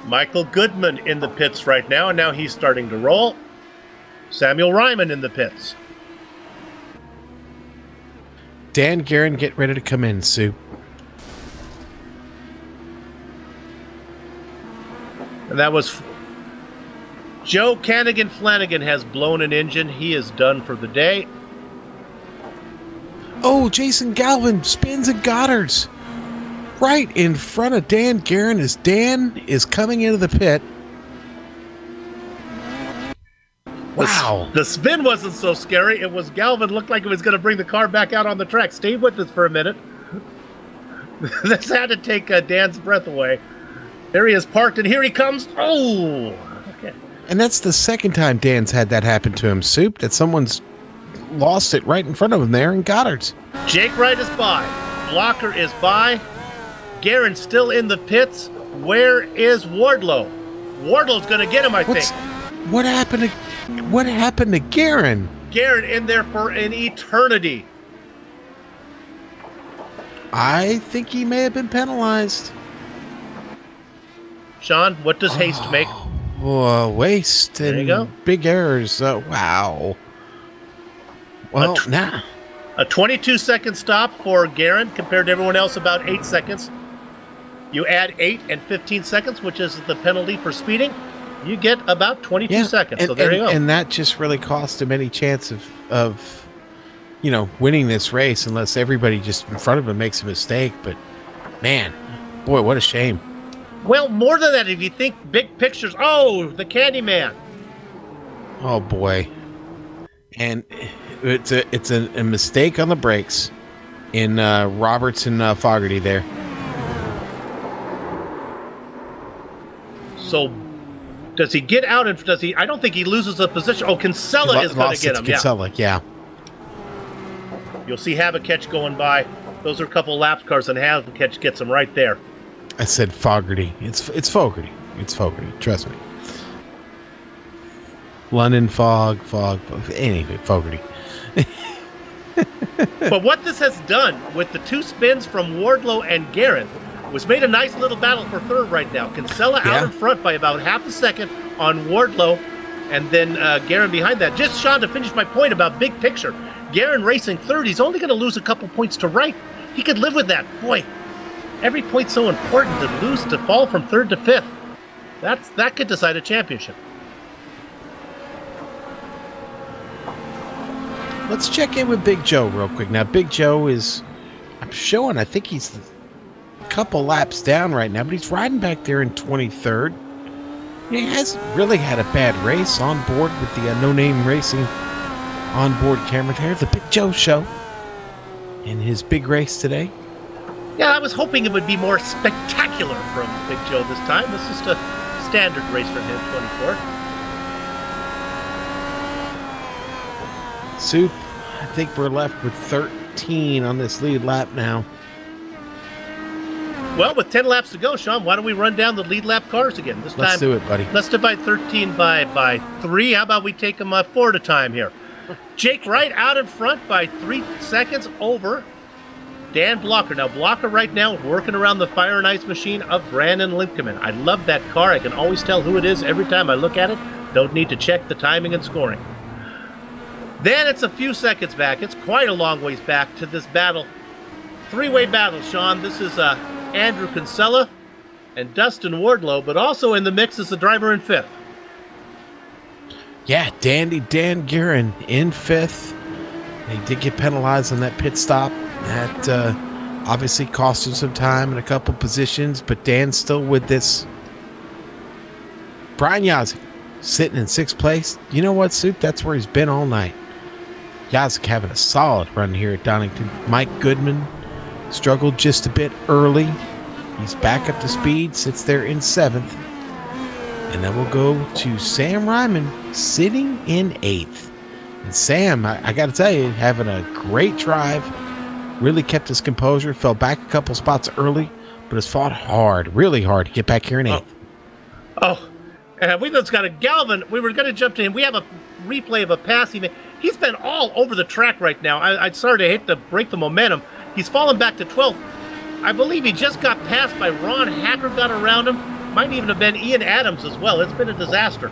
Michael Goodman in the pits right now, and now he's starting to roll. Samuel Ryman in the pits. Dan Guerin, get ready to come in, Sue. And that was Joe Cannigan Flanagan has blown an engine. He is done for the day. Oh, Jason Galvin spins and Goddards. Right in front of Dan Guerin as Dan is coming into the pit. Wow. The spin wasn't so scary. It was Galvin looked like it was going to bring the car back out on the track. Stay with us for a minute. This had to take Dan's breath away. There he is parked, and here he comes. Oh! Okay. And that's the second time Dan's had that happen to him, Soup, that someone's lost it right in front of him there in Goddard's. Jake Wright is by. Blocker is by. Guerin still in the pits. Where is Wardlow? Wardlow's going to get him, I think. What happened to Guerin? Guerin in there for an eternity. I think he may have been penalized. Sean, what does haste make? Waste and big errors. Wow. Well, now. A 22-second stop for Guerin compared to everyone else, about 8 seconds. You add 8 and 15 seconds, which is the penalty for speeding. You get about 22 seconds. So there you go. And that just really cost him any chance of winning this race unless everybody just in front of him makes a mistake. But, man, boy, what a shame. Well, more than that, if you think big pictures. Oh, the Candyman. Oh, boy. And it's a mistake on the brakes in Roberts and Fogarty there. So, does he get out and does he? I don't think he loses a position. Oh, Kinsella is going to get him. Kinsella, yeah. You'll see Havakech going by. Those are a couple lap cars, and Havakech gets him right there. I said Fogarty. It's Fogarty. It's Fogarty. Trust me. London Anyway, Fogarty. But what this has done with the 2 spins from Wardlow and Guerin was made a nice little battle for third right now. Kinsella out in front by about half a second on Wardlow, and then Guerin behind that. Just, Sean, to finish my point about big picture, Guerin racing third, he's only going to lose a couple points to Wright. He could live with that. Boy, every point's so important to fall from third to fifth. That could decide a championship. Let's check in with Big Joe real quick. Now, Big Joe is, I'm showing, I think he's a couple laps down right now, but he's riding back there in 23rd. He hasn't really had a bad race on board with the No Name Racing onboard camera there. The Big Joe show in his big race today. Yeah, I was hoping it would be more spectacular from Big Joe this time. This is just a standard race for him, 24th. Soup, I think we're left with 13 on this lead lap now. Well, with 10 laps to go, Sean, why don't we run down the lead lap cars again? This time, let's do it, buddy. Let's divide 13 by 3. How about we take them 4 at a time here? Jake Wright out in front by 3 seconds over Dan Blocker. Now, Blocker right now working around the fire and ice machine of Brandon Limpkeman. I love that car. I can always tell who it is every time I look at it. Don't need to check the timing and scoring. Then it's a few seconds back. It's quite a long ways back to this battle. 3-way battle, Sean. This is Andrew Kinsella and Dustin Wardlow, but also in the mix is the driver in 5th. Yeah, Dandy Dan Guerin in 5th. He did get penalized on that pit stop. That obviously cost him some time and a couple positions, but Dan's still with this. Brian Yazik sitting in 6th place. You know what, Soup? That's where he's been all night. Yazik having a solid run here at Donington. Mike Goodman struggled just a bit early. He's back up to speed, sits there in 7th. And then we'll go to Sam Ryman sitting in 8th. And Sam, I got to tell you, having a great drive. Really kept his composure. Fell back a couple spots early, but has fought hard, really hard to get back here in 8th. We just got a Galvin. We were going to jump to him. We have a replay of a pass he made. He's been all over the track right now. I'm sorry to hate to break the momentum. He's fallen back to 12th. I believe he just got passed by Ron Hacker, got around him. Might even have been Ian Adams as well. It's been a disaster.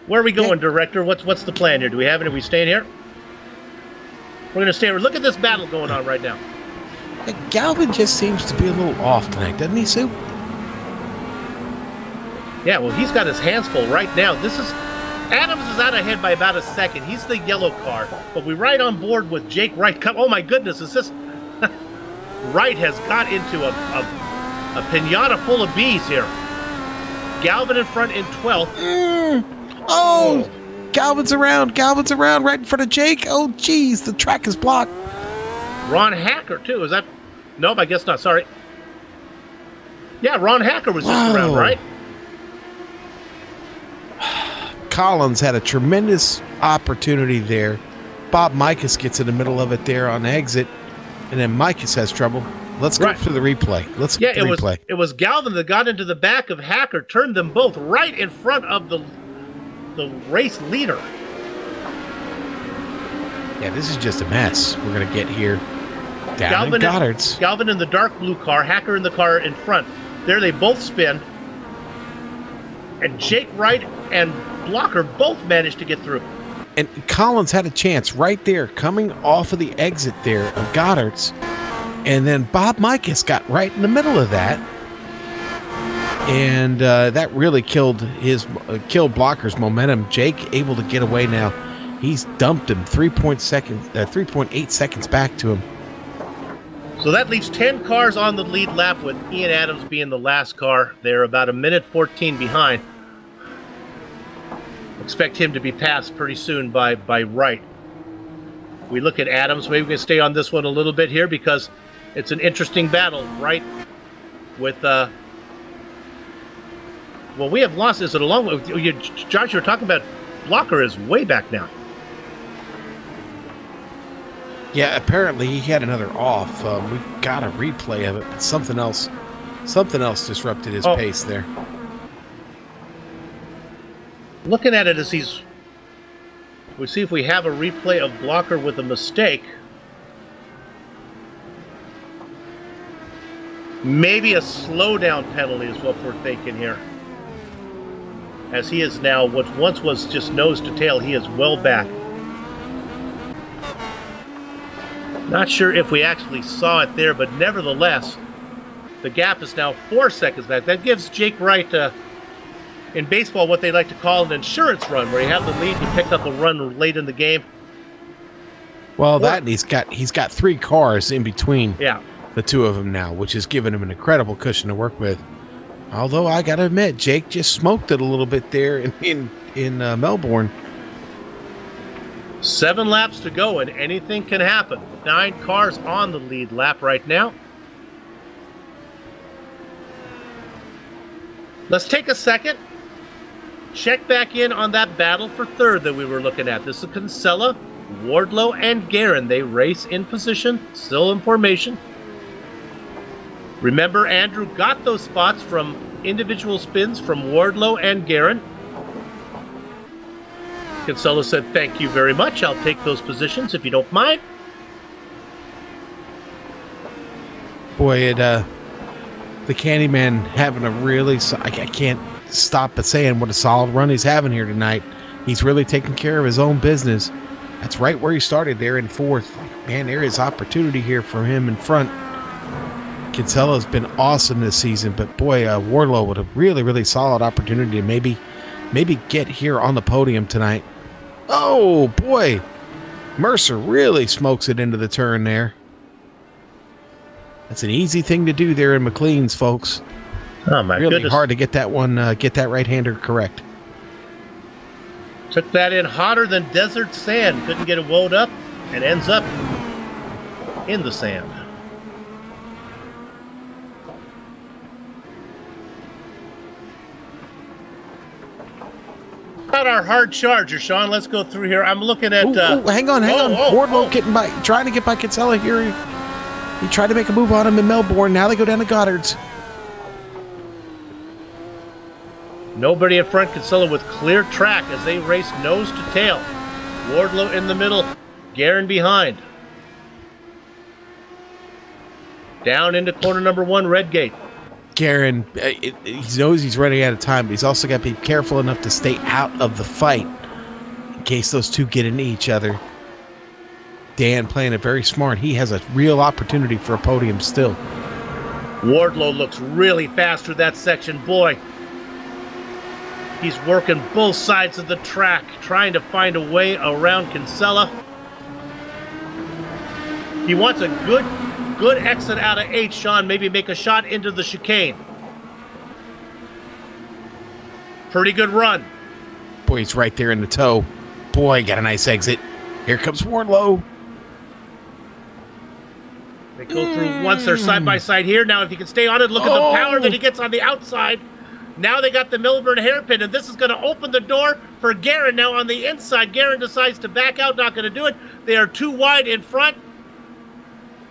Where are we going, Director? What's the plan here? Do we have it? Are we staying here? We're going to stay here. Look at this battle going on right now. Galvin just seems to be a little off tonight, doesn't he, Sue? Yeah, well, he's got his hands full right now. Adams is out ahead by about a second. He's the yellow car. But we're right on board with Jake Wright. Oh, my goodness. Is this... Wright has got into a pinata full of bees here. Galvin in front in 12th. Oh! Galvin's around right in front of Jake. Oh, geez, the track is blocked. Ron Hacker, too. Is that... Nope, I guess not. Sorry. Yeah, Ron Hacker was just around, right? Collins had a tremendous opportunity there. Bob Mikas gets in the middle of it there on exit, and then Mikas has trouble. Let's go through the replay. Let's get the replay. It was Galvin that got into the back of Hacker, turned them both right in front of the race leader. Yeah, this is just a mess. We're going to get here down in Goddard's. Galvin in the dark blue car, Hacker in the car in front. There they both spin. And Jake Wright and Blocker both managed to get through. And Collins had a chance right there coming off of the exit there of Goddard's. And then Bob Mikas got right in the middle of that. And that really killed Blocker's momentum. Jake able to get away now. He's dumped him 3.8 seconds back to him. So that leaves 10 cars on the lead lap with Ian Adams being the last car. They're about a minute 14 behind. Expect him to be passed pretty soon by Wright. We look at Adams. Maybe we can stay on this one a little bit here because it's an interesting battle. Wright with... well, we have lost. Is it a long way? Josh, you're talking about Blocker is way back now. Yeah, apparently he had another off. We got a replay of it, but something else disrupted his pace there. Looking at it as he's We see if we have a replay of Blocker with a mistake. Maybe a slowdown penalty is what we're thinking here. As he is now, what once was just nose to tail, he is well back. Not sure if we actually saw it there, but nevertheless, the gap is now 4 seconds back. That gives Jake Wright, in baseball, what they like to call an insurance run, where you have the lead, you pick up a run late in the game. Well, that he's got 3 cars in between. Yeah. The two of them now, which has given him an incredible cushion to work with. Although I got to admit, Jake just smoked it a little bit there in Melbourne. 7 laps to go, and anything can happen. 9 cars on the lead lap right now. Let's take a second. Check back in on that battle for third that we were looking at. This is Kinsella, Wardlow, and Guerin. They race in position, still in formation. Remember, Andrew got those spots from individual spins from Wardlow and Guerin. Kinsella said, "Thank you very much. I'll take those positions if you don't mind." Boy, the Candyman having a really, I can't stop but saying what a solid run he's having here tonight. He's really taking care of his own business. That's right where he started there in 4th. Man, there is opportunity here for him in front. Kinsella's been awesome this season, but boy, Wardlow with a really, really solid opportunity to maybe get here on the podium tonight. Oh, boy. Mercer really smokes it into the turn there. That's an easy thing to do there in McLean's, folks. Oh, my really goodness. hard to get that one, get that right-hander correct. Took that in hotter than desert sand. Couldn't get it wound up and ends up in the sand. About our hard charger, Sean. Let's go through here. I'm looking at. Hang on. Wardlow getting by, trying to get by Kinsella here. He tried to make a move on him in Melbourne. Now they go down to Goddard's. Nobody in front. Kinsella with clear track as they race nose to tail. Wardlow in the middle. Guerin behind. Down into corner number 1, Redgate. Guerin, he knows he's running out of time, but he's also got to be careful enough to stay out of the fight in case those two get into each other. Dan playing it very smart. He has a real opportunity for a podium still. Wardlow looks really fast through that section. Boy, he's working both sides of the track, trying to find a way around Kinsella. He wants a good exit out of 8, Sean. Maybe make a shot into the chicane. Pretty good run. Boy, he's right there in the toe. Boy, got a nice exit. Here comes Wardlow. They go through once. They're side by side here. Now, if he can stay on it, look at the power that he gets on the outside. Now they got the Melbourne hairpin, and this is going to open the door for Guerin. Now on the inside, Guerin decides to back out. Not going to do it. They are too wide in front.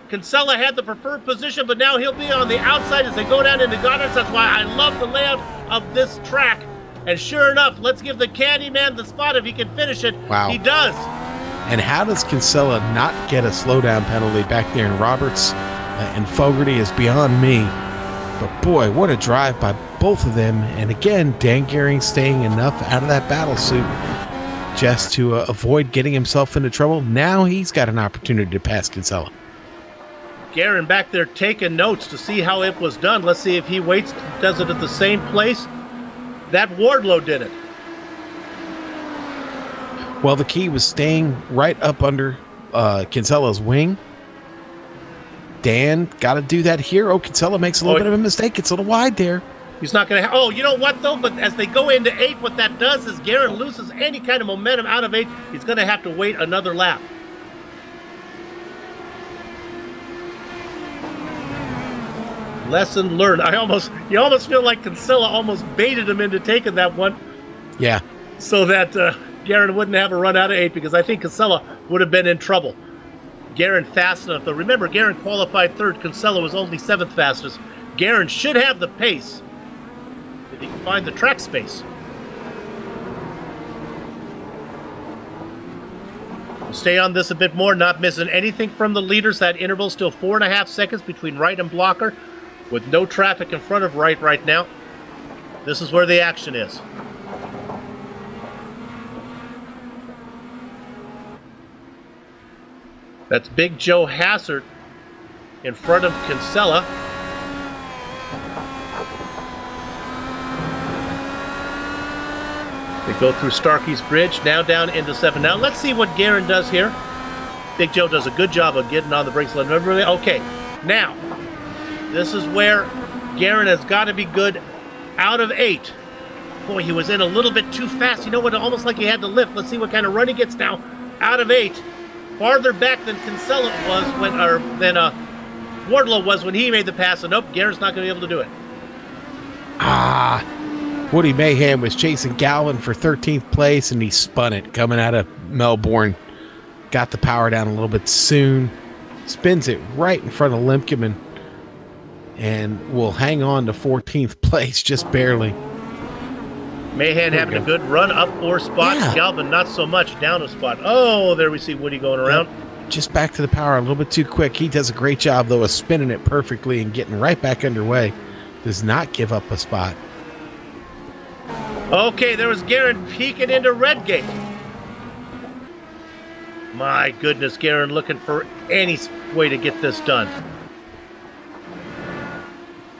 Kinsella had the preferred position, but now he'll be on the outside as they go down into Goddard's. That's why I love the layout of this track. And sure enough, let's give the Candyman the spot if he can finish it. Wow. He does. And how does Kinsella not get a slowdown penalty back there in Roberts and Fogarty is beyond me. But boy, what a drive by both of them. And again, Dan Gehring staying enough out of that battle suit just to avoid getting himself into trouble. Now he's got an opportunity to pass Kinsella. Guerin back there taking notes to see how it was done. Let's see if he waits, does it at the same place that Wardlow did it. Well, the key was staying right up under Kinsella's wing. Dan got to do that here. Oh, Kinsella makes a little bit of a mistake. It's a little wide there. He's not going to oh, you know what, though? But as they go into 8, what that does is Guerin loses any kind of momentum out of 8. He's going to have to wait another lap. Lesson learned. You almost feel like Kinsella almost baited him into taking that one. Yeah. So that Guerin wouldn't have a run out of 8, because I think Kinsella would have been in trouble. Guerin fast enough, though. Remember, Guerin qualified 3rd. Kinsella was only 7th fastest. Guerin should have the pace if he can find the track space. Stay on this a bit more, not missing anything from the leaders. That interval still 4.5 seconds between Wright and Blocker, with no traffic in front of Wright right now. This is where the action is. That's Big Joe Hassert in front of Kinsella. They go through Starkey's Bridge, now down into 7. Now let's see what Guerin does here. Big Joe does a good job of getting on the brakes. Okay, now, this is where Guerin has got to be good out of 8. Boy, he was in a little bit too fast. You know what, almost like he had to lift. Let's see what kind of run he gets now. Out of 8. Farther back than Kinsella was when, or than Wardlow was when he made the pass. And nope, Guerin's not going to be able to do it. Woody Mayhem was chasing Galvin for 13th place, and he spun it coming out of Melbourne. Got the power down a little bit soon. Spins it right in front of Lemkeman, and will hang on to 14th place just barely. Mayhem having a good run up 4 spots. Yeah. Galvin not so much, down a spot. Oh, there we see Woody going around. Just back to the power a little bit too quick. He does a great job, though, of spinning it perfectly and getting right back underway. Does not give up a spot. Okay, there was Guerin peeking into Redgate. My goodness, Guerin looking for any way to get this done.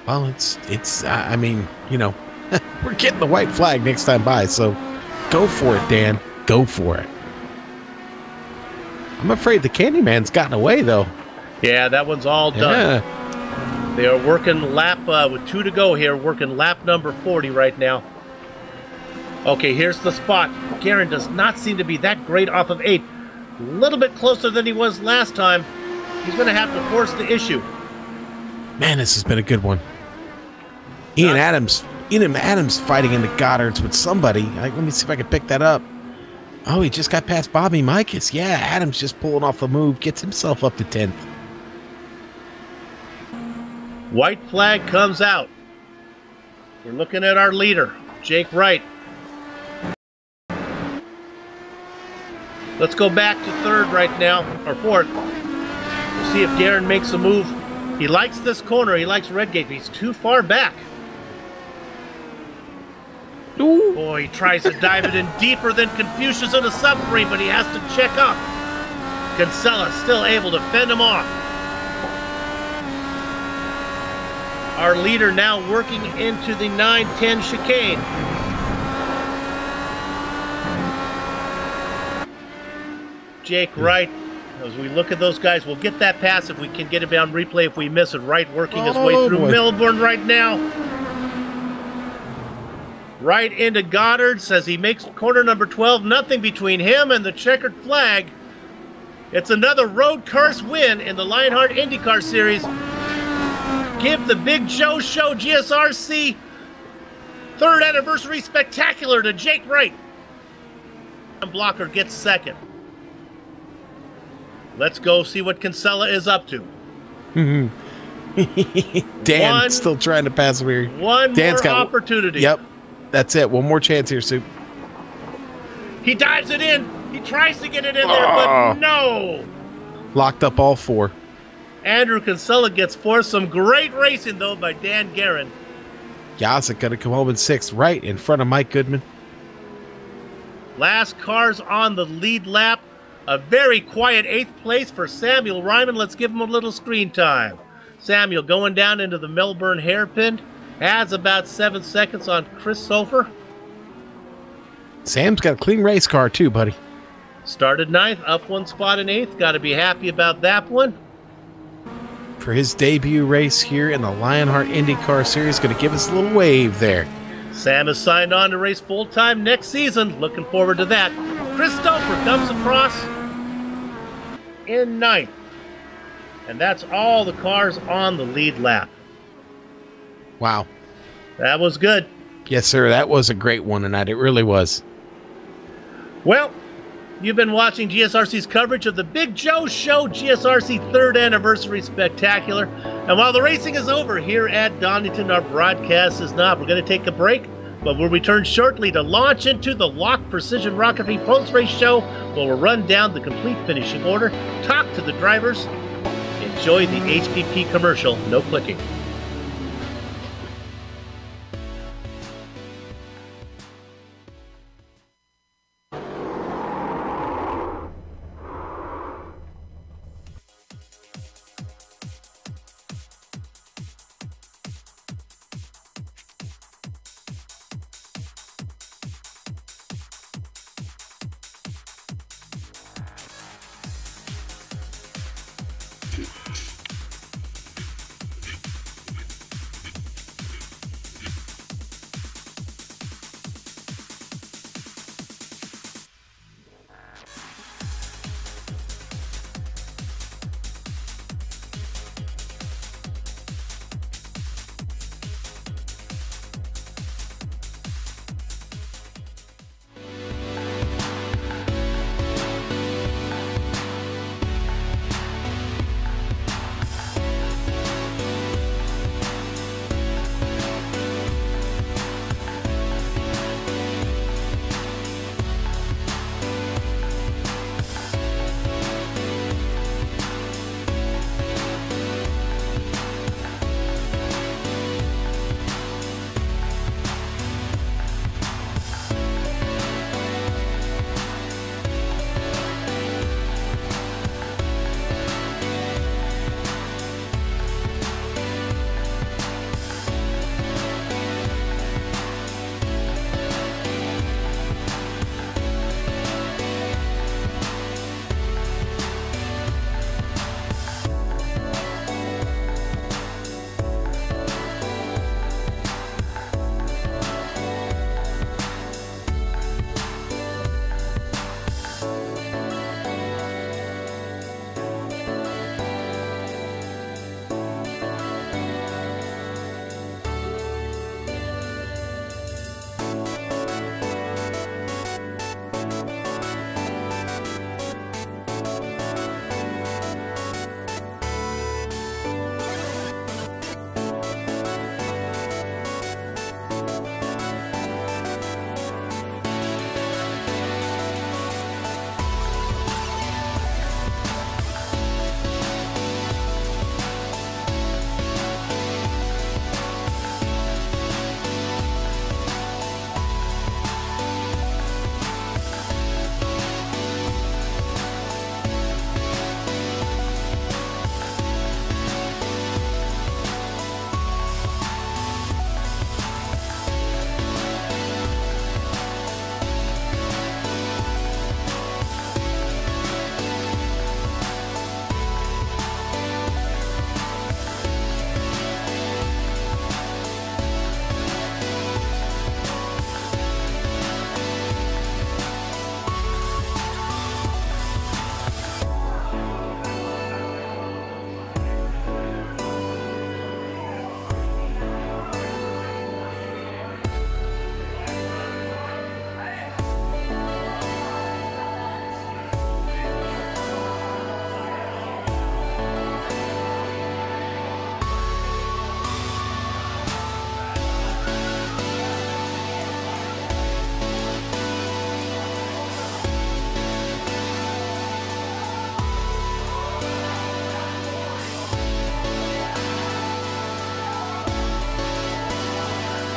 Well, it's I mean, you know, we're getting the white flag next time by, so go for it, Dan. Go for it. I'm afraid the Candyman's gotten away, though. Yeah, that one's all done. Yeah. They are working lap, with 2 to go here, working lap number 40 right now. Okay, here's the spot. Guerin does not seem to be that great off of 8. A little bit closer than he was last time. He's going to have to force the issue. Man, this has been a good one. Ian Adams fighting into Goddard's with somebody. Let me see if I can pick that up. Oh, he just got past Bobby Mikas. Yeah, Adams just pulling off the move. Gets himself up to 10th. White flag comes out. We're looking at our leader, Jake Wright. Let's go back to 3rd right now, or 4th. We'll see if Guerin makes a move. He likes this corner. He likes Redgate, but he's too far back. Ooh. Boy, he tries to dive it in deeper than Confucius in a submarine, but he has to check up. Kinsella still able to fend him off. Our leader now working into the 9-10 chicane. Jake Wright, as we look at those guys, we'll get that pass if we can get it on replay if we miss it. Wright working his way through Melbourne right now. Right into Goddard, says he makes corner number 12. Nothing between him and the checkered flag. It's another road curse win in the Lionheart IndyCar Series. Give the Big Joe Show GSRC 3rd anniversary spectacular to Jake Wright. Blocker gets 2nd. Let's go see what Kinsella is up to. Dan still trying to pass me. Dan's got opportunity. Yep, that's it. One more chance here, Soup. He dives it in. He tries to get it in there, but no. Locked up all 4. Andrew Kinsella gets 4th. Some great racing, though, by Dan Guerin. Yasek going to come home in 6th, right in front of Mike Goodman. Last cars on the lead lap. A very quiet 8th place for Samuel Ryman. Let's give him a little screen time. Samuel going down into the Melbourne hairpin. Adds about 7 seconds on Chris Sofer. Sam's got a clean race car too, buddy. Started 9th, up 1 spot in 8th. Got to be happy about that one. For his debut race here in the Lionheart IndyCar Series, going to give us a little wave there. Sam has signed on to race full-time next season. Looking forward to that. Chris Stouffer comes across in 9th. And that's all the cars on the lead lap. Wow. That was good. Yes, sir. That was a great one tonight. It really was. Well, you've been watching GSRC's coverage of the Big Joe Show GSRC 3rd Anniversary Spectacular. And while the racing is over here at Donington, our broadcast is not. We're going to take a break. But we'll return shortly to launch into the Lock Precision Rocketry post-race show, where we'll run down the complete finishing order, talk to the drivers, enjoy the HPP commercial, no clicking.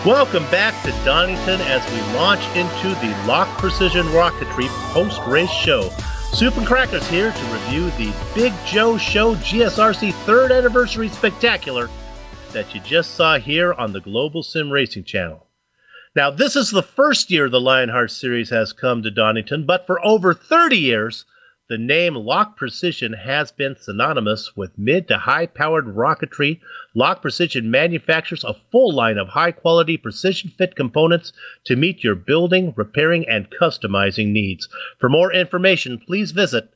Welcome back to Donington as we launch into the Lock Precision Rocketry post-race show. Soup and Crackers here to review the Big Joe Show GSRC 3rd Anniversary Spectacular that you just saw here on the Global Sim Racing channel. Now, this is the first year the Lionheart series has come to Donington, but for over 30 years, the name Lock Precision has been synonymous with mid to high-powered rocketry. Lock Precision manufactures a full line of high-quality precision-fit components to meet your building, repairing, and customizing needs. For more information, please visit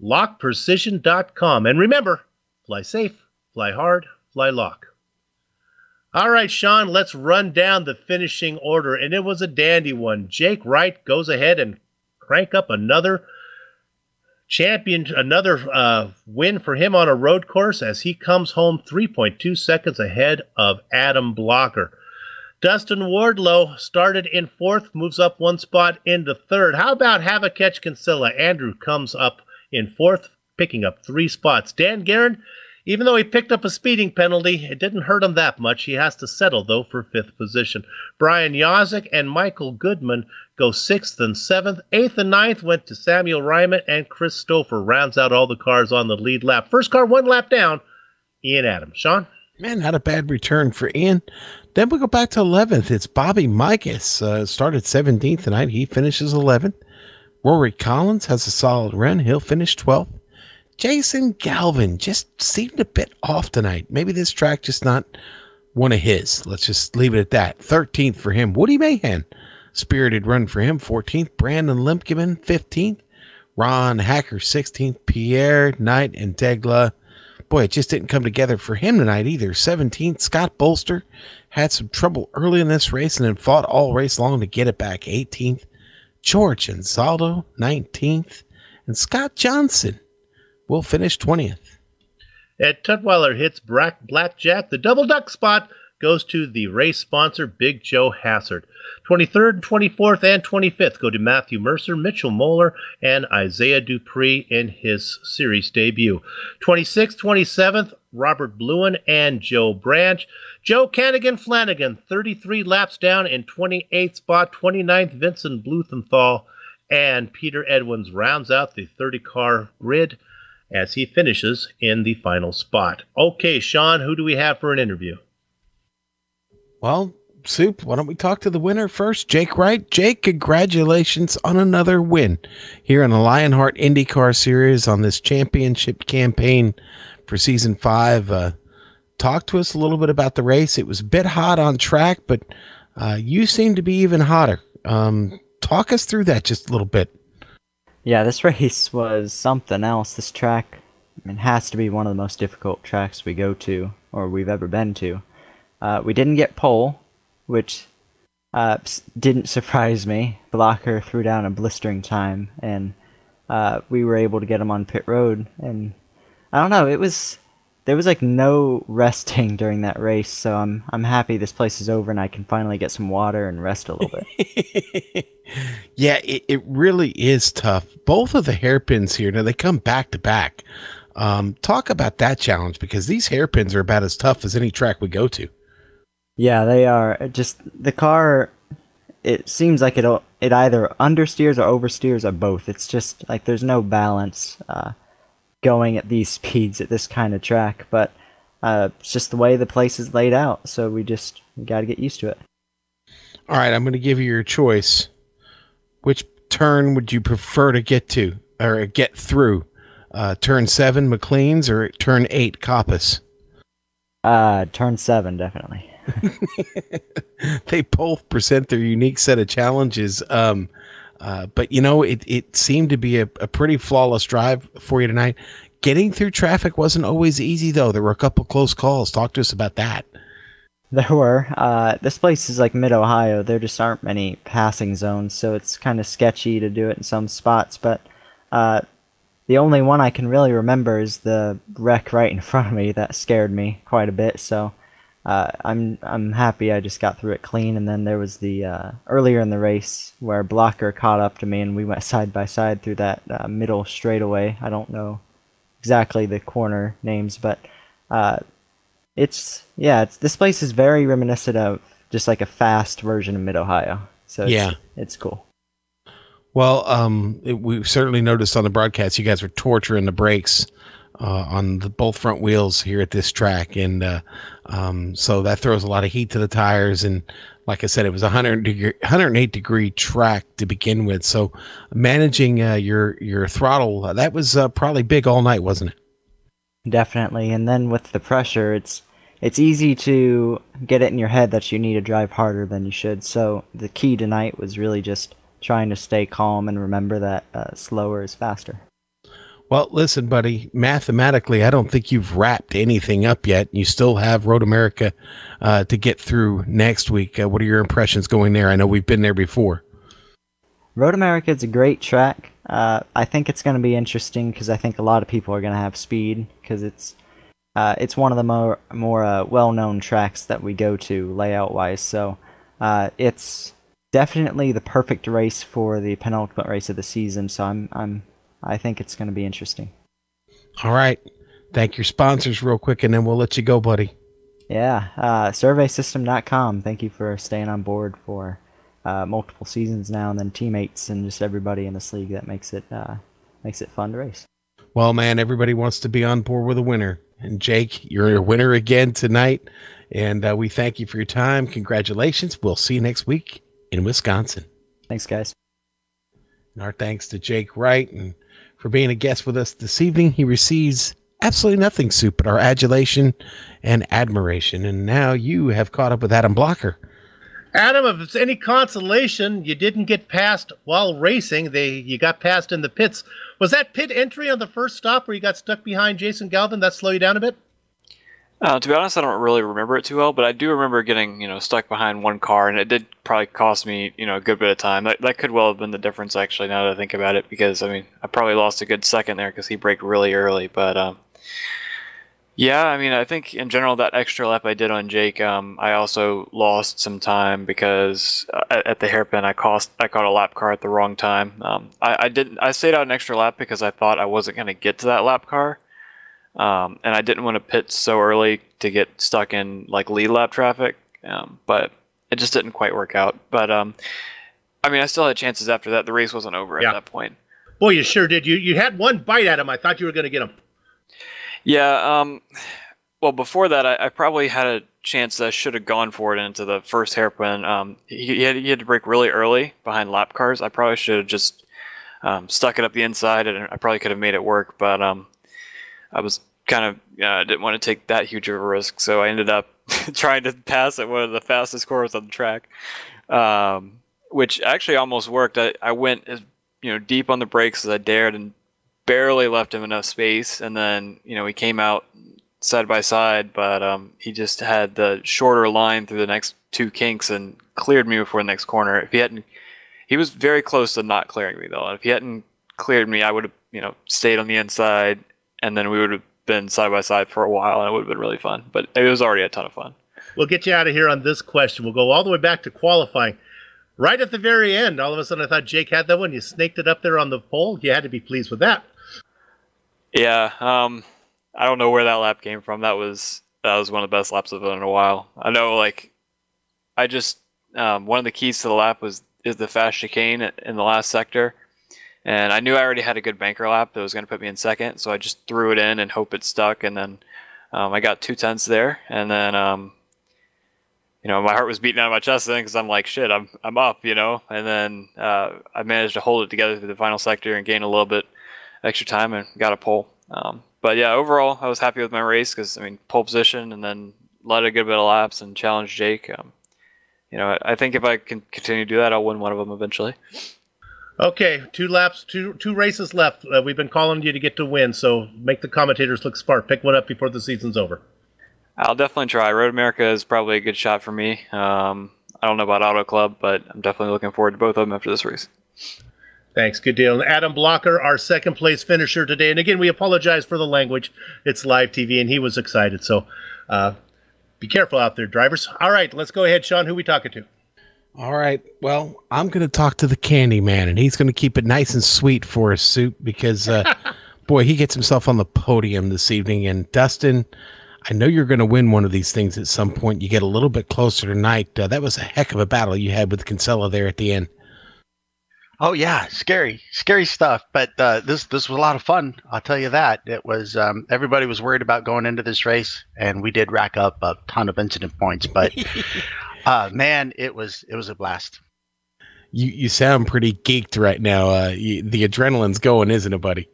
lockprecision.com. And remember, fly safe, fly hard, fly lock. All right, Sean, let's run down the finishing order, and it was a dandy one. Jake Wright goes ahead and crank up another win for him on a road course as he comes home 3.2 seconds ahead of Adam Blocker. Dustin Wardlow started in 4th, moves up 1 spot into 3rd. How about Havakech Kinsella? Andrew comes up in 4th, picking up 3 spots. Dan Guerin, even though he picked up a speeding penalty, it didn't hurt him that much. He has to settle, though, for 5th position. Brian Yazik and Michael Goodman go 6th and 7th. 8th and 9th went to Samuel Ryman, and Chris Stouffer rounds out all the cars on the lead lap. First car 1 lap down, Ian Adams. Sean? Man, not a bad return for Ian. Then we go back to 11th. It's Bobby Mikas. Started 17th tonight. He finishes 11th. Rory Collins has a solid run. He'll finish 12th. Jason Galvin just seemed a bit off tonight. Maybe this track just not one of his. Let's just leave it at that. 13th for him. Woody Mahan, spirited run for him. 14th. Brandon Limpkeman, 15th. Ron Hacker, 16th. Pierre Knight and Degla. Boy, it just didn't come together for him tonight either. 17th. Scott Bolster had some trouble early in this race and then fought all race long to get it back. 18th. George Ansaldo, 19th. And Scott Johnson will finish 20th. Ed Tutwiler hits Blackjack. The double duck spot goes to the race sponsor, Big Joe Hassard. 23rd, 24th, and 25th go to Matthew Mercer, Mitchell Moeller, and Isaiah Dupree in his series debut. 26th, 27th, Robert Bluen and Joe Branch. Joe Flanagan, 33 laps down in 28th spot. 29th, Vincent Bluthenthal, and Peter Edwins rounds out the 30-car grid as he finishes in the final spot. Okay, Sean, who do we have for an interview? Well, Soup, why don't we talk to the winner first? Jake Wright. Jake, congratulations on another win here on the Lionheart IndyCar Series on this championship campaign for Season 5. Talk to us a little bit about the race. It was a bit hot on track, but you seem to be even hotter. Talk us through that just a little bit. Yeah, this race was something else. This track, has to be one of the most difficult tracks we go to, or we've ever been to. We didn't get pole, which didn't surprise me. Blocker threw down a blistering time, and we were able to get him on pit road. And I don't know, there was like no resting during that race, so I'm happy this place is over and I can finally get some water and rest a little bit. Yeah, it really is tough. Both of the hairpins here, now they come back to back. Talk about that challenge, because these hairpins are about as tough as any track we go to. Yeah, they are. Just the car, it seems like it either understeers or oversteers or both. It's just like there's no balance going at these speeds at this kind of track, but it's just the way the place is laid out, so we got to get used to it. All right, I'm going to give you your choice. Which turn would you prefer to get to or get through? Turn 7 McLean's or turn 8 Coppice? Turn 7, definitely. They both present their unique set of challenges. But it seemed to be a pretty flawless drive for you tonight. Getting through traffic wasn't always easy, though. There were a couple close calls. Talk to us about that. There were. This place is like mid-Ohio. There just aren't many passing zones, so it's kind of sketchy to do it in some spots. But the only one I can really remember is the wreck right in front of me. That scared me quite a bit, so I'm happy I just got through it clean. And then there was the earlier in the race where Blocker caught up to me, and we went side by side through that middle straightaway. I don't know exactly the corner names, but this place is very reminiscent of just like a fast version of Mid-Ohio. So it's cool. Well, we certainly noticed on the broadcast you guys were torturing the brakes on both front wheels here at this track, and so that throws a lot of heat to the tires. And like I said, it was a 108 degree track to begin with, so managing your throttle, that was probably big all night, wasn't it? Definitely. And then with the pressure, it's easy to get it in your head that you need to drive harder than you should. So the key tonight was really just trying to stay calm and remember that slower is faster. Well, listen, buddy, mathematically, I don't think you've wrapped anything up yet. You still have Road America to get through next week. What are your impressions going there? I know we've been there before. Road America is a great track. I think it's going to be interesting because I think a lot of people are going to have speed because it's one of the more well-known tracks that we go to layout-wise. So It's definitely the perfect race for the penultimate race of the season, so I think it's going to be interesting. All right. Thank your sponsors real quick, and then we'll let you go, buddy. Yeah, surveysystem.com. Thank you for staying on board for multiple seasons now, and then teammates and just everybody in this league that makes it fun to race. Well, man, everybody wants to be on board with a winner. And Jake, you're a winner again tonight, and we thank you for your time. Congratulations. We'll see you next week in Wisconsin. Thanks, guys. And our thanks to Jake Wright and for being a guest with us this evening. He receives absolutely nothing, Sue, but our adulation and admiration. And now you have caught up with Adam Blocker. Adam, if it's any consolation, you didn't get passed while racing. You got passed in the pits. Was that pit entry on the first stop where you got stuck behind Jason Galvin? That slow you down a bit? To be honest, I don't really remember it too well, but I do remember getting, stuck behind one car, and it did probably cost me, a good bit of time. That could well have been the difference, actually, now that I think about it, because, I probably lost a good second there because he braked really early, but, yeah, I think in general that extra lap I did on Jake, I also lost some time because at the hairpin I caught a lap car at the wrong time. I stayed out an extra lap because I thought I wasn't going to get to that lap car, and I didn't want to pit so early to get stuck in lead lap traffic, but it just didn't quite work out. But I still had chances after that. The race wasn't over at that point. Boy, you sure did. You had one bite at him. I thought you were going to get him. Yeah, well, before that, I probably had a chance that I should have gone for it into the first hairpin. He had to brake really early behind lap cars. I probably should have just stuck it up the inside, and I probably could have made it work, but I was kind of didn't want to take that huge of a risk, so I ended up trying to pass at one of the fastest corners on the track, which actually almost worked. I went as deep on the brakes as I dared and barely left him enough space, and then he came out side by side, but he just had the shorter line through the next two kinks and cleared me before the next corner. If he was very close to not clearing me though. If he hadn't cleared me, I would have stayed on the inside, and then we would have been side by side for a while, and it would have been really fun. But it was already a ton of fun. We'll get you out of here on this question. We'll go all the way back to qualifying. Right at the very end, all of a sudden I thought Jake had that one. You snaked it up there on the pole. You had to be pleased with that. Yeah, I don't know where that lap came from. That was one of the best laps I've done in a while. I know, I just one of the keys to the lap is the fast chicane in the last sector, and I knew I already had a good banker lap that was going to put me in second, so I just threw it in and hope it stuck, and then I got 2/10 there, and then my heart was beating out of my chest then because I'm like, shit, I'm up, and then I managed to hold it together through the final sector and gain a little bit extra time and got a pole. But yeah, overall, I was happy with my race because, pole position and then led a good bit of laps and challenged Jake. I think if I can continue to do that, I'll win one of them eventually. Okay, 2 laps, two races left. We've been calling you to get to win, so make the commentators look smart. Pick one up before the season's over. I'll definitely try. Road America is probably a good shot for me. I don't know about Auto Club, but I'm definitely looking forward to both of them after this race. Thanks, good deal. And Adam Blocker, our second place finisher today. And again, we apologize for the language. It's live TV, and he was excited. So be careful out there, drivers. All right, let's go ahead, Sean. Who are we talking to? All right. Well, I'm going to talk to the Candy Man, and he's going to keep it nice and sweet for us, Soup, because, boy, he gets himself on the podium this evening. And Dustin, I know you're going to win one of these things at some point. You get a little bit closer tonight. That was a heck of a battle you had with Kinsella there at the end. Oh yeah, scary stuff. But this was a lot of fun. I'll tell you that. It was everybody was worried about going into this race, and we did rack up a ton of incident points. But man, it was a blast. You sound pretty geeked right now. The adrenaline's going, isn't it, buddy?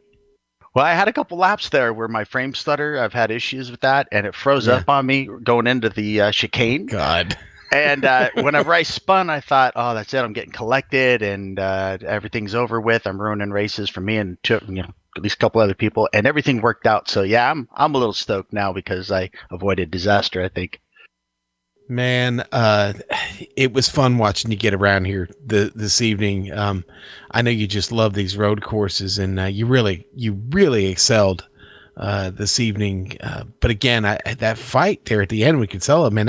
Well, I had a couple laps there where my frame stutter. I've had issues with that, and it froze up on me going into the chicane. God. And whenever I spun, I thought, oh, that's it. I'm getting collected and everything's over with. I'm ruining races for me and at least a couple other people. And everything worked out. So, yeah, I'm a little stoked now because I avoided disaster, I think. Man, it was fun watching you get around here this evening. I know you just love these road courses, and you really excelled this evening. But again, that fight there at the end with Kinsella, man,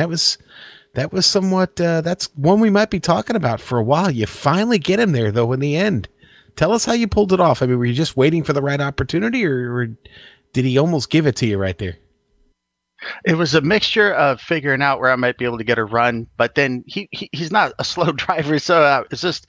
That was somewhat, that's one we might be talking about for a while. You finally get him there, though, in the end. Tell us how you pulled it off. I mean, were you just waiting for the right opportunity, or did he almost give it to you right there? It was a mixture of figuring out where I might be able to get a run, but then he's not a slow driver, so I was just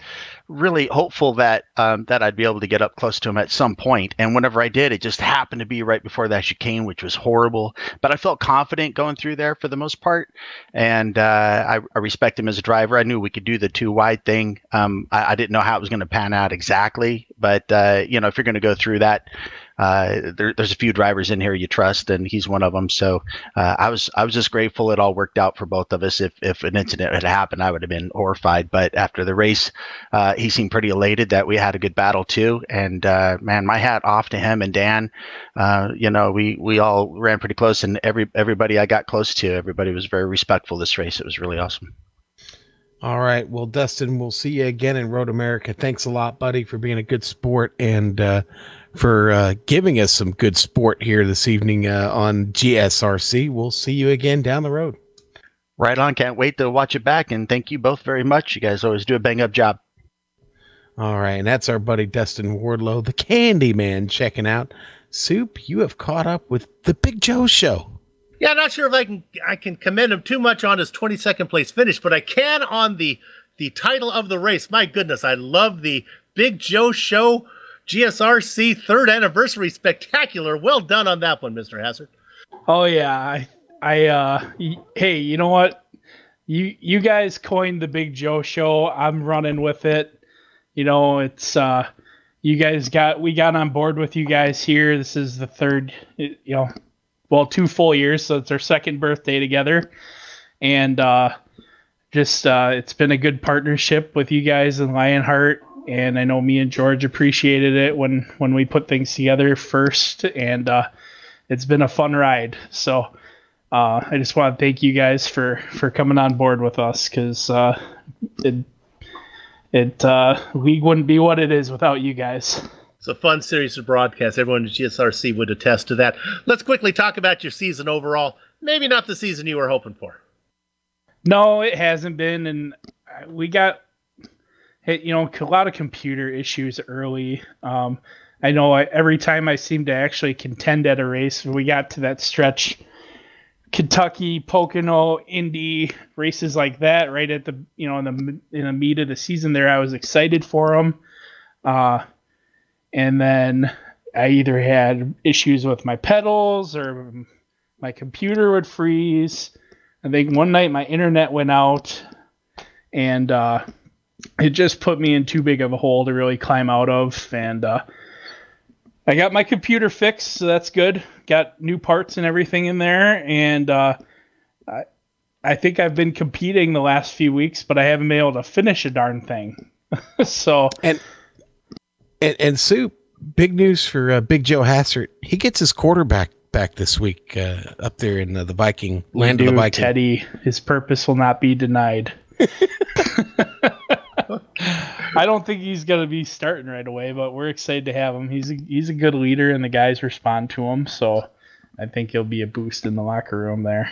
really hopeful that that I'd be able to get up close to him at some point. And whenever I did, it just happened to be right before that chicane, which was horrible. But I felt confident going through there for the most part, and I respect him as a driver. I knew we could do the 2 wide thing. I didn't know how it was going to pan out exactly, but if you're going to go through that. There's a few drivers in here you trust, and he's one of them. So I was just grateful it all worked out for both of us. If an incident had happened, I would have been horrified. But after the race, he seemed pretty elated that we had a good battle too. And man, my hat off to him and Dan. We all ran pretty close, and everybody I got close to, everybody was very respectful this race. It was really awesome. All right. Well, Dustin, we'll see you again in Road America. Thanks a lot, buddy, for being a good sport and for giving us some good sport here this evening on GSRC. We'll see you again down the road. Right on. Can't wait to watch it back. And thank you both very much. You guys always do a bang up job. All right. And that's our buddy Dustin Wardlow, the Candy Man, checking out. Soup, you have caught up with the Big Joe Show. Yeah, I'm not sure if I can commend him too much on his 22nd place finish, but I can on the title of the race. My goodness, I love the Big Joe Show GSRC 3rd anniversary spectacular. Well done on that one, Mr. Hazard. Oh yeah, hey, you know what? You guys coined the Big Joe Show. I'm running with it. It's we got on board with you guys here. This is the 3rd, 2 full years, so it's our 2nd birthday together. And it's been a good partnership with you guys and Lionheart. And I know me and George appreciated it when we put things together first. And it's been a fun ride. So I just want to thank you guys for coming on board with us, because league wouldn't be what it is without you guys. It's a fun series of broadcasts. Everyone at GSRC would attest to that. Let's quickly talk about your season overall. Maybe not the season you were hoping for. No, it hasn't been. And we got a lot of computer issues early. I know every time I seem to actually contend at a race, when we got to that stretch, Kentucky, Pocono, Indy, races like that, right at the, in the meat of the season there, I was excited for them. And then I either had issues with my pedals or my computer would freeze. I think one night my internet went out, and it just put me in too big of a hole to really climb out of. And I got my computer fixed, so that's good. Got new parts and everything in there. And I think I've been competing the last few weeks, but I haven't been able to finish a darn thing. So And Soup, big news for Big Joe Hassert. He gets his quarterback back this week up there in the Viking land of the Viking. Teddy, his purpose will not be denied. I don't think he's going to be starting right away, but we're excited to have him. He's a good leader, and the guys respond to him, so I think he'll be a boost in the locker room there.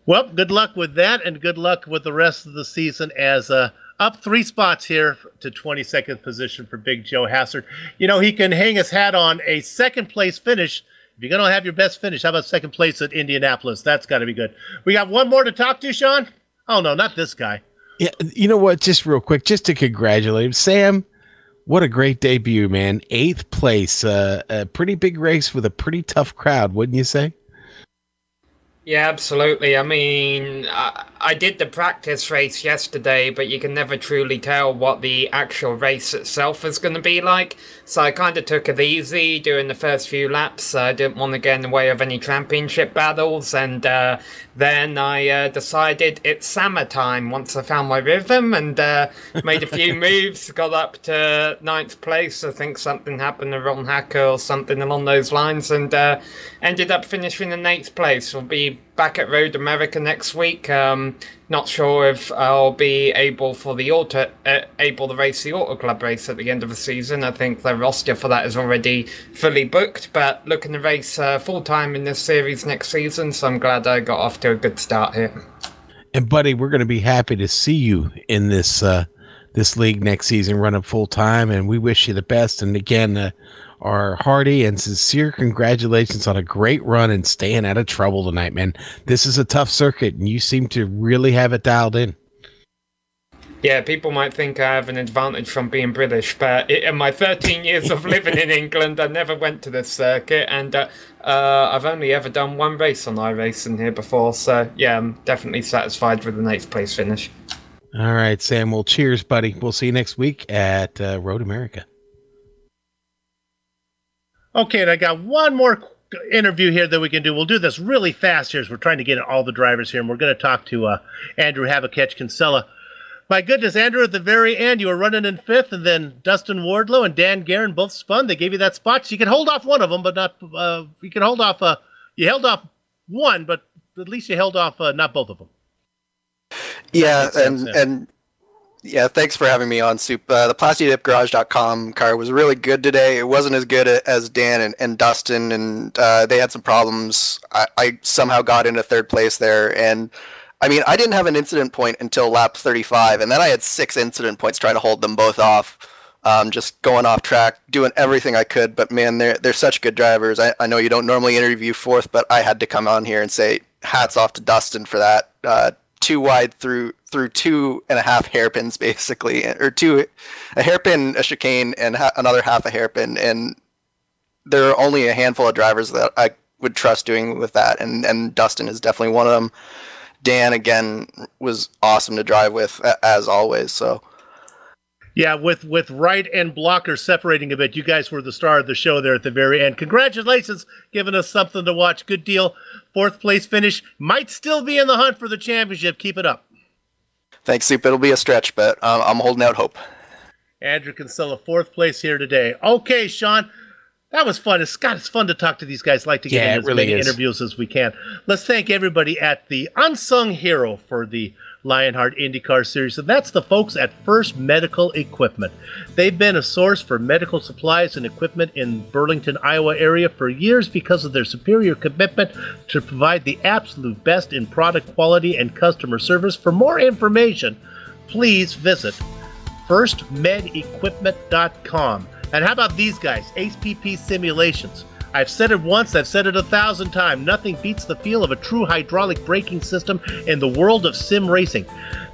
Well, good luck with that, and good luck with the rest of the season as up 3 spots here to 22nd position for Big Joe Hassert. He can hang his hat on a 2nd place finish. If you're going to have your best finish, how about 2nd place at Indianapolis? That's got to be good. We got one more to talk to, Sean? Oh, no, not this guy. Yeah, you know what? Just real quick, just to congratulate him. Sam, what a great debut, man. 8th place, a pretty big race with a pretty tough crowd, wouldn't you say? Yeah, absolutely. I mean, I did the practice race yesterday, but you can never truly tell what the actual race itself is going to be like. So I kind of took it easy doing the first few laps. I didn't want to get in the way of any championship battles. And then I decided it's summertime once I found my rhythm and made a few moves, got up to 9th place. I think something happened to Ron Hacker or something along those lines, and ended up finishing in 8th place. Will be back at Road America next week. Not sure if I'll be able to race the Auto Club race at the end of the season. I think the roster for that is already fully booked, but looking to race full time in this series next season. So I'm glad I got off to a good start here. And buddy, we're going to be happy to see you in this league next season, running full time, and we wish you the best. And again, our hearty and sincere congratulations on a great run and staying out of trouble tonight, man. This is a tough circuit, and you seem to really have it dialed in. Yeah, people might think I have an advantage from being British, but in my 13 years of living in England, I never went to this circuit, and I've only ever done one race on iRacing here before, so yeah, I'm definitely satisfied with the 8th place finish. All right, Sam, well, cheers, buddy. We'll see you next week at Road America. Okay, and I got one more interview here that we can do. We'll do this really fast here as we're trying to get all the drivers here, and we're going to talk to Andrew Havakech-Kinsella. My goodness, Andrew, at the very end, you were running in 5th, and then Dustin Wardlow and Dan Guerin both spun. They gave you that spot. So you can hold off one of them, but not you can hold off you held off one, but at least you held off not both of them. Yeah, and yeah, thanks for having me on, Soup. The PlastiDipGarage.com car was really good today. It wasn't as good as Dan and Dustin, and they had some problems. I somehow got into 3rd place there, and I mean, I didn't have an incident point until lap 35, and then I had 6 incident points trying to hold them both off, just going off track, doing everything I could. But man, they're such good drivers. I know you don't normally interview 4th, but I had to come on here and say hats off to Dustin for that. 2 wide through 2.5 hairpins, basically, or a hairpin, a chicane, and another half a hairpin. And there are only a handful of drivers that I would trust doing with that, and Dustin is definitely one of them. Dan, again, was awesome to drive with, as always. So, yeah, with Wright and Blocker separating a bit, you guys were the star of the show there at the very end. Congratulations, giving us something to watch. Good deal. 4th place finish. Might still be in the hunt for the championship. Keep it up. Thanks, Soup. It'll be a stretch, but I'm holding out hope. Andrew Kinsella, 4th place here today. Okay, Sean, that was fun. It's fun to talk to these guys. Like to get in as many interviews as we can. Let's thank everybody at the unsung hero for the Lionheart IndyCar Series, and that's the folks at First Medical Equipment. They've been a source for medical supplies and equipment in Burlington, Iowa area for years because of their superior commitment to provide the absolute best in product quality and customer service. For more information, please visit firstmedequipment.com. And how about these guys, HPP Simulations? I've said it once, I've said it 1,000 times. Nothing beats the feel of a true hydraulic braking system in the world of sim racing.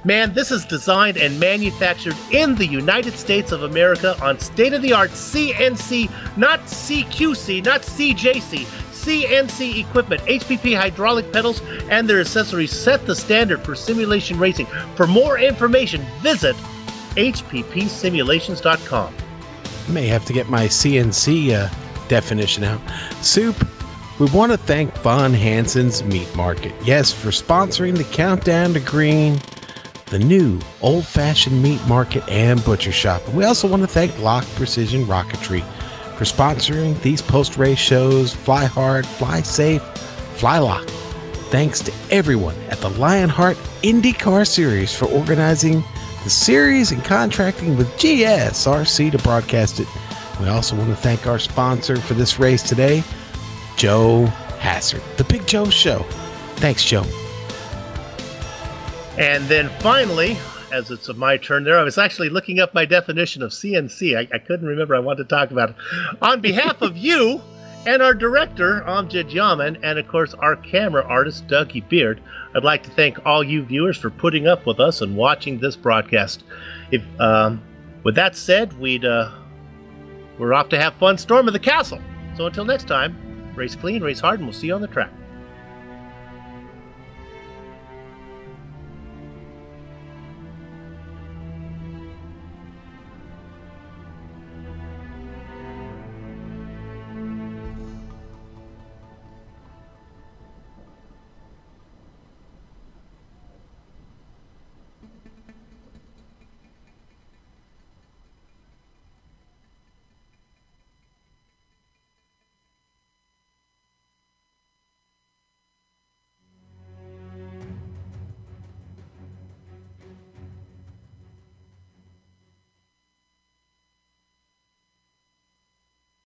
Man, this is designed and manufactured in the United States of America on state-of-the-art CNC, not CQC, not CJC, CNC equipment. HPP hydraulic pedals and their accessories set the standard for simulation racing. For more information, visit hppsimulations.com. I may have to get my CNC definition out. Soup, we want to thank Von Hansen's Meat Market. Yes, for sponsoring the Countdown to Green, the new old-fashioned meat market and butcher shop. And we also want to thank Lock Precision Rocketry for sponsoring these post-race shows. Fly hard, fly safe, fly lock. Thanks to everyone at the Lionheart IndyCar Series for organizing the series and contracting with GSRC to broadcast it. We also want to thank our sponsor for this race today, Joe Hassard, the Big Joe Show. Thanks, Joe. And then finally, as it's my turn there, I was actually looking up my definition of CNC. I couldn't remember. I wanted to talk about it. On behalf of you and our director, Amjad Yaman, and of course our camera artist, Dougie Beard, I'd like to thank all you viewers for putting up with us and watching this broadcast. With that said, we're off to have fun storming the castle. So until next time, race clean, race hard, and we'll see you on the track.